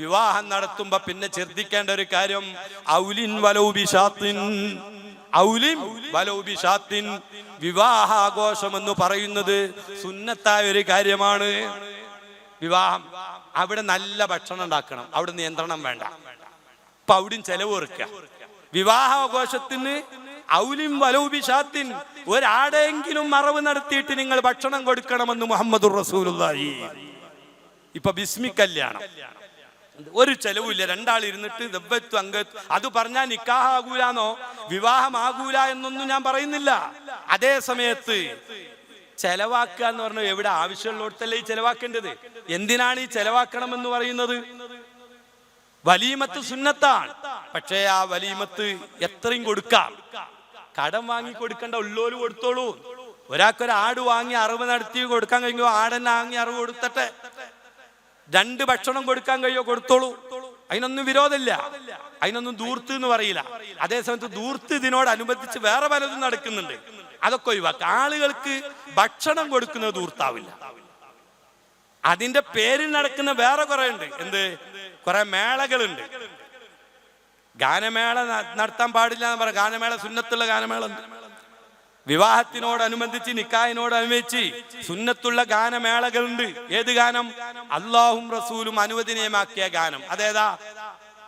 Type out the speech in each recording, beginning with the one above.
വിവാഹം നടത്തുമ്പോ പിന്നെ ശ്രദ്ധിക്കേണ്ട ഒരു കാര്യം ഔലിൻ വലൗബിശാത്തിൻ, ഔലിൻ വലൗബിശാത്തിൻ, വിവാഹാഘോഷം എന്ന് പറയുന്നത് സുന്നത്തായ ഒരു കാര്യമാണ്. വിവാഹം അവിടെ നല്ല ഭക്ഷണം ഉണ്ടാക്കണം, അവിടെ നിയന്ത്രണം വേണ്ട. അപ്പൊ അവിടെയും ചെലവ് കുറയ്ക്കുക. വിവാഹാഘോഷത്തിന് ഔലിൻ വലൗബിശാത്തിൻ, ഒരാടെങ്കിലും മറവ് നടത്തിയിട്ട് നിങ്ങൾ ഭക്ഷണം കൊടുക്കണമെന്ന് മുഹമ്മദുർ റസൂലുള്ളാഹി. ഇപ്പൊ ബിസ്മി കല്യാണം, ഒരു ചെലവില്ല, രണ്ടാൾ ഇരുന്നിട്ട് ദബ്ബത്തു അംഗത്തു. അത് പറഞ്ഞാൽ നിക്കാഹാകൂലാന്നോ വിവാഹമാകൂല എന്നൊന്നും ഞാൻ പറയുന്നില്ല. അതേ സമയത്ത് ചെലവാക്കുക എന്ന് പറഞ്ഞാൽ എവിടെ ആവശ്യമുള്ളിടത്തല്ലേ ഈ ചെലവാക്കേണ്ടത്? എന്തിനാണ് ഈ ചെലവാക്കണം എന്ന് പറയുന്നത്? വലീമത്ത് സുന്നത്താണ്. പക്ഷേ ആ വലീമത്ത് എത്രയും കൊടുക്കാം. കടം വാങ്ങി കൊടുക്കണ്ട, ഉള്ളോല് കൊടുത്തോളൂ. ഒരാൾക്കൊരു ആട് വാങ്ങി അറിവ് നടത്തി കൊടുക്കാൻ കഴിയുമോ? ആടെന്നെ വാങ്ങി അറിവ് കൊടുത്തട്ടെ. 2 ഭക്ഷണം കൊടുക്കാൻ കഴിയോ? കൊടുത്തോളൂ. അതിനൊന്നും വിരോധമില്ല, അതിനൊന്നും ദൂർത്ത് എന്ന് പറയില്ല. അതേസമയത്ത് ദൂർത്ത് ഇതിനോടനുബന്ധിച്ച് വേറെ പലതും നടക്കുന്നുണ്ട്, അതൊക്കെ ഒഴിവാക്കുക. ആളുകൾക്ക് ഭക്ഷണം കൊടുക്കുന്നത് ദൂർത്താവില്ല. അതിന്റെ പേരിൽ നടക്കുന്ന വേറെ കുറെ ഉണ്ട്. എന്ത്? കുറെ മേളകളുണ്ട്. ഗാനമേള നടത്താൻ പാടില്ല എന്ന് പറയാം. ഗാനമേള സുന്നത്തുള്ള ഗാനമേള ഉണ്ട്. വിവാഹത്തിനോടനുബന്ധിച്ച് നിക്കാഹിനോടനുബന്ധിച്ച് സുന്നത്തുള്ള ഗാനമേളകളുണ്ട്. ഏത് ഗാനം? അല്ലാഹും റസൂലും അനുവദനീയമാക്കിയ ഗാനം. അതേതാ?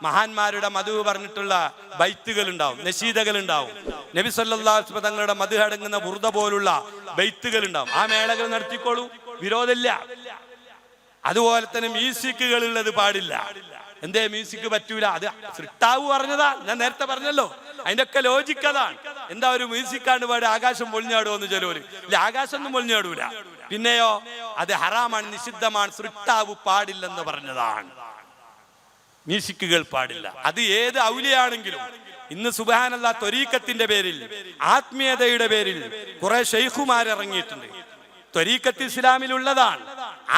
മഹാന്മാരുടെ മധു പറഞ്ഞിട്ടുള്ള ബൈത്തുകൾ ഉണ്ടാവും, നശീദകൾ ഉണ്ടാവും. നബി സല്ലല്ലാഹു അലൈഹി വസല്ലം തങ്ങളുടെ മധു അടങ്ങുന്ന ബുർദ പോലുള്ള ബൈത്തുകൾ ഉണ്ടാവും. ആ മേളകൾ നടത്തിക്കോളൂ, വിരോധമില്ല. അതുപോലെ തന്നെ മ്യൂസിക്കുകൾ ഉള്ളത് പാടില്ല. എന്തേ മ്യൂസിക് പറ്റൂല? അത് സൃഷ്ടാവ് പറഞ്ഞതാ, ഞാൻ നേരത്തെ പറഞ്ഞല്ലോ. അതിന്റെ ഒക്കെ ലോജിക്ക് അതാണ്. എന്താ ഒരു മ്യൂസിക്കാണ്ട് പാടി ആകാശം പൊളിഞ്ഞാടുമെന്ന് ചിലവര് ഇല്ല, ആകാശം ഒന്നും പൊളിഞ്ഞാടൂല. പിന്നെയോ അത് ഹറാമാണ്, നിഷിദ്ധമാണ്, സൃഷ്ടാവ് പാടില്ലെന്ന് പറഞ്ഞതാണ്. മ്യൂസിക്കുകൾ പാടില്ല. അത് ഏത് ഔലിയാണെങ്കിലും. ഇന്ന് സുബ്ഹാനല്ലാഹ് ത്വരീഖത്തിന്റെ പേരിൽ, ആത്മീയതയുടെ പേരിൽ കുറെ ശൈഖുമാർ ഇറങ്ങിയിട്ടുണ്ട്. ത്വരീഖത്ത് ഇസ്ലാമിലുള്ളതാണ്,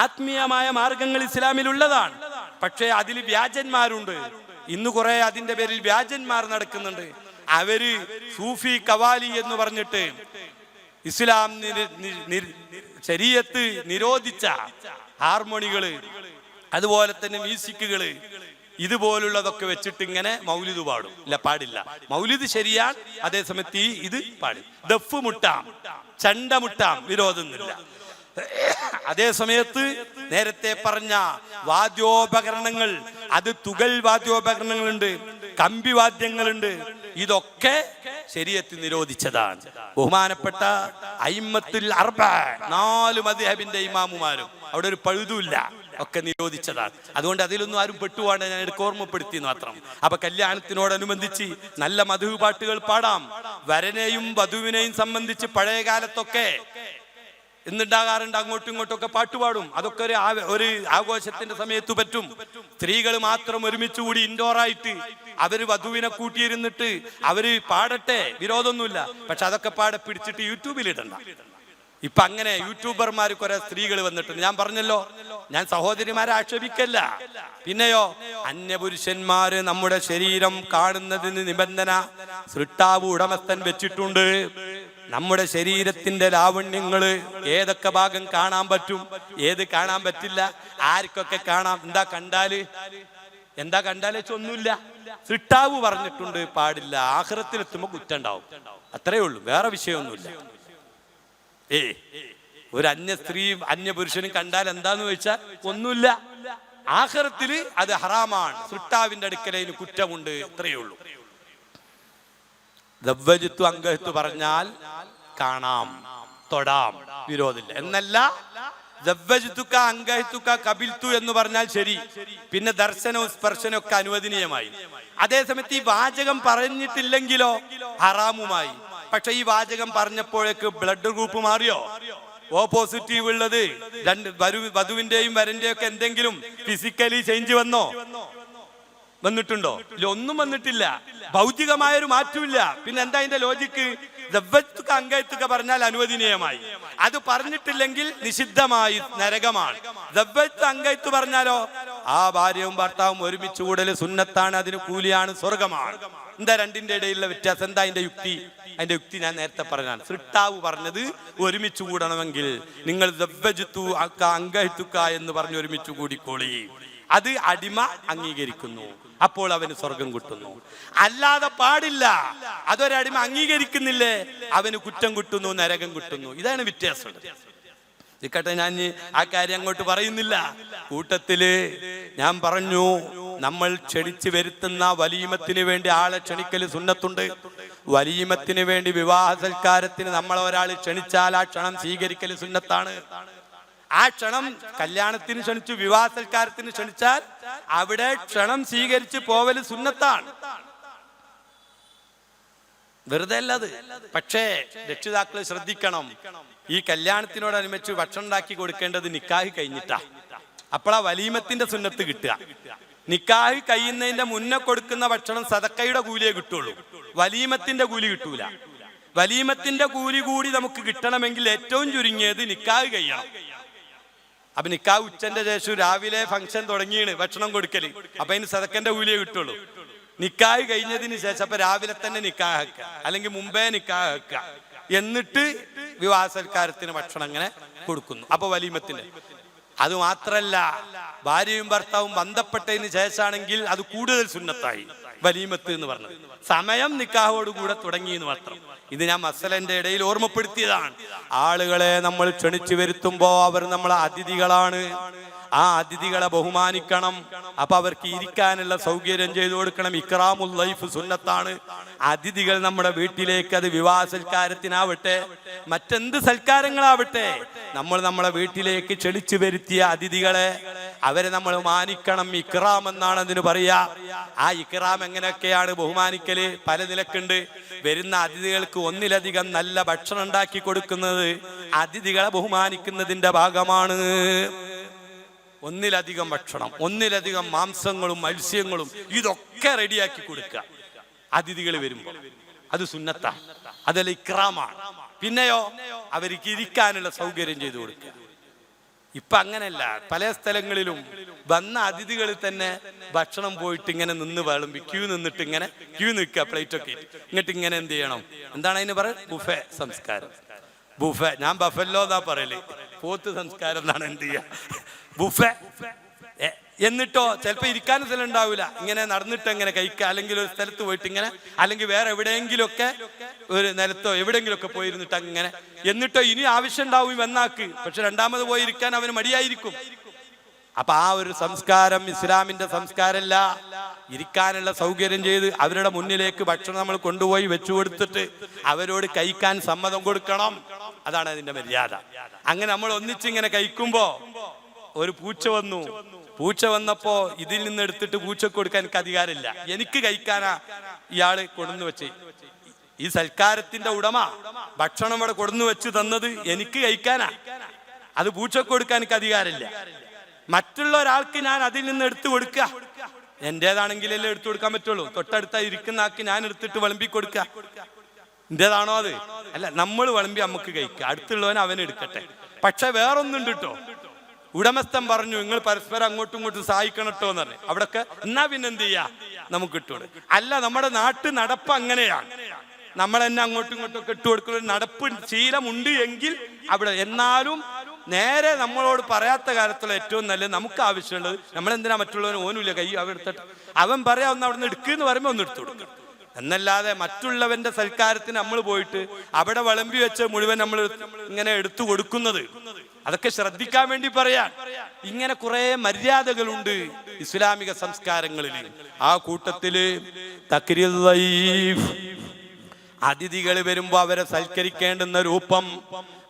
ആത്മീയമായ മാർഗങ്ങൾ ഇസ്ലാമിലുള്ളതാണ്. പക്ഷേ അതിൽ വ്യാജന്മാരുണ്ട്. ഇന്ന് കുറെ അതിന്റെ പേരിൽ വ്യാജന്മാർ നടക്കുന്നുണ്ട്. അവര് സൂഫി കവാലി എന്ന് പറഞ്ഞിട്ട് ഇസ്ലാം ശരീഅത്ത് നിരോധിച്ച ഹാർമോണികള്, അതുപോലെ തന്നെ മ്യൂസിക്കുകള്, ഇതുപോലുള്ളതൊക്കെ വെച്ചിട്ട് ഇങ്ങനെ മൗലിദ് പാടും. ഇല്ല, പാടില്ല. മൗലിദ് ശരിയാണ്, അതേസമയത്ത് ഇത് പാടില്ല. ദഫ് മുട്ടാം, ചണ്ട മുട്ടാം, വിരോധമൊന്നുമില്ല. അതേ സമയത്ത് നേരത്തെ പറഞ്ഞ വാദ്യോപകരണങ്ങൾ, അത് തുകൽ വാദ്യോപകരണങ്ങളുണ്ട്, കമ്പി വാദ്യങ്ങളുണ്ട്, ഇതൊക്കെ ശരീഅത്ത് നിരോധിച്ചതാണ്. ബഹുമാനപ്പെട്ട അയിമ്മത്തുൽ അർബ, 4 മദ്ഹബിന്റെ ഇമാമുമാരും, അവിടെ ഒരു പഴുതുമില്ല, ഒക്കെ നിരോധിച്ചതാണ്. അതുകൊണ്ട് അതിലൊന്നും ആരും പെട്ടുപോകാണ്ട് ഞാൻ എടുക്ക ഓർമ്മപ്പെടുത്തി മാത്രം. അപ്പൊ കല്യാണത്തിനോടനുബന്ധിച്ച് നല്ല മധു പാട്ടുകൾ പാടാം. വരനെയും വധുവിനെയും സംബന്ധിച്ച് പഴയ കാലത്തൊക്കെ എന്തുണ്ടാകാറുണ്ട്? അങ്ങോട്ടും ഇങ്ങോട്ടും ഒക്കെ പാട്ടുപാടും. അതൊക്കെ ഒരു ആഘോഷത്തിന്റെ സമയത്ത് പറ്റും. സ്ത്രീകൾ മാത്രം ഒരുമിച്ച് കൂടി ഇൻഡോറായിട്ട് അവര് വധുവിനെ കൂട്ടിയിരുന്നിട്ട് അവര് പാടട്ടെ, വിരോധമൊന്നുമില്ല. പക്ഷെ അതൊക്കെ പാടെ പിടിച്ചിട്ട് യൂട്യൂബിൽ ഇടണ്ട. ഇപ്പൊ അങ്ങനെ യൂട്യൂബർമാർ കുറെ സ്ത്രീകൾ വന്നിട്ടുണ്ട്. ഞാൻ പറഞ്ഞല്ലോ, ഞാൻ സഹോദരിമാരെ ആക്ഷേപിക്കല്ല. പിന്നെയോ അന്യപുരുഷന്മാര് നമ്മുടെ ശരീരം കാണുന്നതിന് നിബന്ധന സൃഷ്ടാവ് ഉടമസ്ഥൻ വെച്ചിട്ടുണ്ട്. നമ്മുടെ ശരീരത്തിന്റെ ലാവണ്യങ്ങള് ഏതൊക്കെ ഭാഗം കാണാൻ പറ്റും, ഏത് കാണാൻ പറ്റില്ല, ആർക്കൊക്കെ കാണാം, എന്താ കണ്ടാല് ഒന്നുമില്ല. സൃഷ്ടാവ് പറഞ്ഞിട്ടുണ്ട് പാടില്ല. ആഖിറത്തിലെത്തുമ്പോ കുറ്റം ഉണ്ടാവും, അത്രേ ഉള്ളൂ, വേറെ വിഷയമൊന്നുമില്ല. ഒരു അന്യ സ്ത്രീയും അന്യ പുരുഷനും കണ്ടാൽ എന്താന്ന് ചോദിച്ചാൽ ഒന്നുമില്ല. ആഖിറത്തില് അത് ഹറാമാണ്, സൃഷ്ടാവിന്റെ അടുക്കലതിന് കുറ്റമുണ്ട്, ഇത്രയേ ഉള്ളൂ. ദവ്വജിത്തു അംഗഹിത്തു പറഞ്ഞാൽ കാണാം, തൊടാം, വിരോധമില്ല. എന്നല്ല ദവ്വജിത്തുക അംഗഹിത്തുക കബിൽത്തു എന്ന് പറഞ്ഞാൽ ശരി. പിന്നെ ദർശനവും സ്പർശനവും ഒക്കെ അനുവദനീയമായി. അതേസമയത്ത് ഈ വാചകം പറഞ്ഞിട്ടില്ലെങ്കിലോ ഹറാമുമായി. പക്ഷെ ഈ വാചകം പറഞ്ഞപ്പോഴേക്ക് ബ്ലഡ് ഗ്രൂപ്പ് മാറിയോ? ഓ പോസിറ്റീവ് ഉള്ളത് വധുവിന്റെയും വരന്റെയും ഒക്കെ എന്തെങ്കിലും ഫിസിക്കലി ചേഞ്ച് വന്നിട്ടുണ്ടോ? ഇല്ല, ഒന്നും വന്നിട്ടില്ല. ഭൗതികമായൊരു മാറ്റമില്ല. പിന്നെ എന്താ അതിന്റെ ലോജിക്ക്? ദവ്വത്തുക അംഗത്തുക പറഞ്ഞാൽ അനുവദനീയമായി, അത് പറഞ്ഞിട്ടില്ലെങ്കിൽ നിഷിദ്ധമായി, നരകമാണ്. ദവ്വത്ത് അംഗത്തു പറഞ്ഞാലോ ആ ഭാര്യയും ഭർത്താവും ഒരുമിച്ച് കൂടൽ സുന്നത്താണ്, അതിന് കൂലിയാണ്, സ്വർഗമാണ്. എന്താ രണ്ടിന്റെ ഇടയിലുള്ള വ്യത്യാസം? എന്താ അതിന്റെ യുക്തി? അതിന്റെ യുക്തി ഞാൻ നേരത്തെ പറഞ്ഞാണ്. സൃഷ്ടാവ് പറഞ്ഞത് ഒരുമിച്ച് കൂടണമെങ്കിൽ നിങ്ങൾ ദവ്വജിത്തു അംഗഹിത്തുക എന്ന് പറഞ്ഞ് ഒരുമിച്ച് കൂടിക്കോളി. അത് അടിമ അംഗീകരിക്കുന്നു, അപ്പോൾ അവന് സ്വർഗം കിട്ടുന്നു. അല്ലാതെ പാടില്ല, അതൊരടിമ അംഗീകരിക്കുന്നില്ലേ, അവന് കുറ്റം കിട്ടുന്നു, നരകം കിട്ടുന്നു. ഇതാണ് വ്യത്യാസം. ഇക്കട്ടെ, ഞാൻ ആ കാര്യം അങ്ങോട്ട് പറയുന്നില്ല. കൂട്ടത്തില് ഞാൻ പറഞ്ഞു, നമ്മൾ ക്ഷണിച്ചു വരുത്തുന്ന വലീമത്തിന് വേണ്ടി ആളെ ക്ഷണിക്കല് സുന്നത്തുണ്ട്. വലീമത്തിന് വേണ്ടി വിവാഹ സൽക്കാരത്തിന് നമ്മൾ ഒരാൾ ക്ഷണിച്ചാൽ ആ ക്ഷണം സ്വീകരിക്കല് സുന്നത്താണ്. ആ ക്ഷണം കല്യാണത്തിന് ക്ഷണിച്ചു, വിവാഹ സൽക്കാരത്തിന് ക്ഷണിച്ചാൽ അവിടെ ക്ഷണം സ്വീകരിച്ച് പോവല് സുന്നത്താണ്, വെറുതെ അല്ലത്. പക്ഷേ രക്ഷിതാക്കൾ ശ്രദ്ധിക്കണം, ഈ കല്യാണത്തിനോടനുബന്ധിച്ച് ഭക്ഷണം ഉണ്ടാക്കി കൊടുക്കേണ്ടത് നിക്കാഹ് കഴിഞ്ഞിട്ടാ. അപ്പോഴാ വലീമത്തിന്റെ സുന്നത്ത് കിട്ടുക. നിക്കാഹ് കഴിയുന്നതിന്റെ മുന്നേ കൊടുക്കുന്ന ഭക്ഷണം സദക്കയുടെ കൂലിയെ കിട്ടുള്ളൂ, വലീമത്തിന്റെ കൂലി കിട്ടൂല. വലീമത്തിന്റെ കൂലി കൂടി നമുക്ക് കിട്ടണമെങ്കിൽ ഏറ്റവും ചുരുങ്ങിയത് നിക്കാഹ് കഴിയണം. അപ്പൊ നിക്കാഹ് ഉച്ചന്റെ ശേഷം രാവിലെ ഫംഗ്ഷൻ തുടങ്ങിയാണ് ഭക്ഷണം കൊടുക്കല്, അപ്പൊ അതിന് സദക്കന്റെ കൂലിയെ കിട്ടുള്ളൂ. നിക്കാഹ് കഴിഞ്ഞതിന് ശേഷം അപ്പൊ രാവിലെ തന്നെ നിക്കാഹ് വെക്കുക, അല്ലെങ്കിൽ മുമ്പേ നിക്കാഹ് വെക്കുക, എന്നിട്ട് വിവാഹ സൽക്കാരത്തിന് ഭക്ഷണം അങ്ങനെ കൊടുക്കുന്നു. അപ്പൊ വലീമത്തിന്. അത് മാത്രല്ല, ഭാര്യയും ഭർത്താവും ബന്ധപ്പെട്ടതിന് ശേഷമാണെങ്കിൽ അത് കൂടുതൽ സുന്നത്തായി വലീമത്ത് എന്ന് പറഞ്ഞത്. സമയം നിക്കാഹോടുകൂടെ തുടങ്ങി എന്ന് മാത്രം. ഇത് ഞാൻ മസലന്റെ ഇടയിൽ ഓർമ്മപ്പെടുത്തിയതാണ്. ആളുകളെ നമ്മൾ ക്ഷണിച്ചു വരുത്തുമ്പോ അവർ നമ്മളെ അതിഥികളാണ്, ആ അതിഥികളെ ബഹുമാനിക്കണം. അപ്പൊ അവർക്ക് ഇരിക്കാനുള്ള സൗകര്യം ചെയ്തു കൊടുക്കണം. ഇക്റാമുൽ ലൈഫ് സുന്നത്താണ്. അതിഥികൾ നമ്മുടെ വീട്ടിലേക്ക്, അത് വിവാഹ സൽക്കാരത്തിനാവട്ടെ മറ്റെന്ത് സൽക്കാരങ്ങളാവട്ടെ, നമ്മൾ നമ്മളെ വീട്ടിലേക്ക് ക്ഷണിച്ചു വരുത്തിയ അതിഥികളെ അവരെ നമ്മൾ മാനിക്കണം. ഇക്റാം എന്നാണ് അതിന് പറയാ. ആ ഇക്റാം എങ്ങനെയൊക്കെയാണ് ബഹുമാനിക്കല്? പല നിലക്കുണ്ട്. വരുന്ന അതിഥികൾക്ക് ഒന്നിലധികം നല്ല ഭക്ഷണം ഉണ്ടാക്കി കൊടുക്കുന്നത് അതിഥികളെ ബഹുമാനിക്കുന്നതിന്റെ ഭാഗമാണ്. ഒന്നിലധികം ഭക്ഷണം, ഒന്നിലധികം മാംസങ്ങളും മത്സ്യങ്ങളും ഇതൊക്കെ റെഡിയാക്കി കൊടുക്കുക അതിഥികൾ വരുമ്പോൾ, അത് സുന്നത്താ, അതല്ല ഇക്റാമാണ്. പിന്നെയോ അവർക്ക് ഇരിക്കാനുള്ള സൗകര്യം ചെയ്തു കൊടുക്കുക. ഇപ്പൊ അങ്ങനെയല്ല, പല സ്ഥലങ്ങളിലും വന്ന അതിഥികൾ തന്നെ ഭക്ഷണം പോയിട്ട് ഇങ്ങനെ നിന്ന് വിളമ്പി ക്യൂ നിന്നിട്ട് ഇങ്ങനെ ക്യൂ നിൽക്കുക, പ്ലേറ്റ് ഒക്കെ ഇങ്ങോട്ട് ഇങ്ങനെ എന്ത് ചെയ്യണം, എന്താണ് അതിന് പറയുക, ബുഫെ സംസ്കാരം. ബുഫെ, ഞാൻ ബഫല്ലോ എന്നാ പറയല്, പോത്ത് സംസ്കാരം എന്നാണ് എന്ത് ചെയ്യുക, ബുഫെ. എന്നിട്ടോ ചിലപ്പോൾ ഇരിക്കാനും സ്ഥലം ഉണ്ടാവില്ല, ഇങ്ങനെ നടന്നിട്ട് എങ്ങനെ കഴിക്കുക, അല്ലെങ്കിൽ ഒരു സ്ഥലത്ത് പോയിട്ട് ഇങ്ങനെ, അല്ലെങ്കിൽ വേറെ എവിടെയെങ്കിലും ഒക്കെ ഒരു നിലത്തോ എവിടെയെങ്കിലും ഒക്കെ പോയിരുന്നിട്ട് അങ്ങനെ. എന്നിട്ടോ ഇനി ആവശ്യം ഉണ്ടാവും വന്നാക്ക്, പക്ഷെ രണ്ടാമത് പോയിരിക്കാൻ അവന് മടിയായിരിക്കും. അപ്പൊ ആ ഒരു സംസ്കാരം ഇസ്ലാമിന്റെ സംസ്കാരമല്ല. ഇരിക്കാനുള്ള സൗകര്യം ചെയ്ത് അവരുടെ മുന്നിലേക്ക് ഭക്ഷണം നമ്മൾ കൊണ്ടുപോയി വെച്ചു കൊടുത്തിട്ട് അവരോട് കഴിക്കാൻ സമ്മതം കൊടുക്കണം. അതാണ് അതിന്റെ മര്യാദ. അങ്ങനെ നമ്മൾ ഒന്നിച്ചിങ്ങനെ കഴിക്കുമ്പോ ഒരു പൂച്ച വന്നു. പൂച്ച വന്നപ്പോ ഇതിൽ നിന്ന് എടുത്തിട്ട് പൂച്ചക്ക് കൊടുക്കാൻ എനിക്ക് അധികാരമില്ല, എനിക്ക് കഴിക്കാനാ ഇയാള് കൊടുന്നു വെച്ച്. ഈ സൽക്കാരത്തിന്റെ ഉടമ ഭക്ഷണം ഇവിടെ കൊടുന്നു വെച്ച് തന്നത് എനിക്ക് കഴിക്കാനാ, അത് പൂച്ചക്ക് കൊടുക്കാൻ എനിക്ക് അധികാരമില്ല. മറ്റുള്ള ഒരാൾക്ക് ഞാൻ അതിൽ നിന്ന് എടുത്തു കൊടുക്കുക, എന്റേതാണെങ്കിലല്ലേ എടുത്തു കൊടുക്കാൻ പറ്റുള്ളൂ. തൊട്ടടുത്ത ഇരിക്കുന്ന ആൾക്ക് ഞാൻ എടുത്തിട്ട് വിളമ്പി കൊടുക്കുക, എന്റേതാണോ അത്? അല്ല, നമ്മൾ വിളമ്പി നമുക്ക് കഴിക്കുക, അടുത്തുള്ളവൻ അവൻ എടുക്കട്ടെ. പക്ഷെ വേറൊന്നുണ്ട് കേട്ടോ, ഉടമസ്ഥൻ പറഞ്ഞു നിങ്ങൾ പരസ്പരം അങ്ങോട്ടും ഇങ്ങോട്ടും സഹായിക്കണം കേട്ടോ എന്ന് പറഞ്ഞു. അവിടൊക്കെ എന്നാ പിന്നെ എന്ത് ചെയ്യാ, നമുക്ക് ഇട്ടുകൊടു. അല്ല, നമ്മുടെ നാട്ടു നടപ്പ് അങ്ങനെയാണ്, നമ്മൾ തന്നെ അങ്ങോട്ടും ഇങ്ങോട്ടും ഒക്കെ ഇട്ട് കൊടുക്കുന്ന നടപ്പ് ശീലമുണ്ട് എങ്കിൽ അവിടെ. എന്നാലും നേരെ നമ്മളോട് പറയാത്ത കാലത്തുള്ള ഏറ്റവും നല്ലത്, നമുക്ക് ആവശ്യമുള്ളത് നമ്മളെന്തിനാ മറ്റുള്ളവന് ഓനുമില്ല കൈ അവൻ എടുത്തിട്ട് അവൻ പറയാ ഒന്ന് അവിടെ നിന്ന് എടുക്കുന്ന് പറയുമ്പോൾ ഒന്ന് എടുത്തു കൊടുക്കും എന്നല്ലാതെ മറ്റുള്ളവന്റെ സൽക്കാരത്തിന് നമ്മൾ പോയിട്ട് അവിടെ വിളമ്പി വെച്ച് മുഴുവൻ നമ്മൾ ഇങ്ങനെ എടുത്തു കൊടുക്കുന്നത്, അതൊക്കെ ശ്രദ്ധിക്കാൻ വേണ്ടി പറയാൻ. ഇങ്ങനെ കുറെ മര്യാദകളുണ്ട് ഇസ്ലാമിക സംസ്കാരങ്ങളിൽ. ആ കൂട്ടത്തില് തക്രീർ ദഈഫ്, അതിഥികൾ വരുമ്പോ അവരെ സൽക്കരിക്കേണ്ടുന്ന രൂപം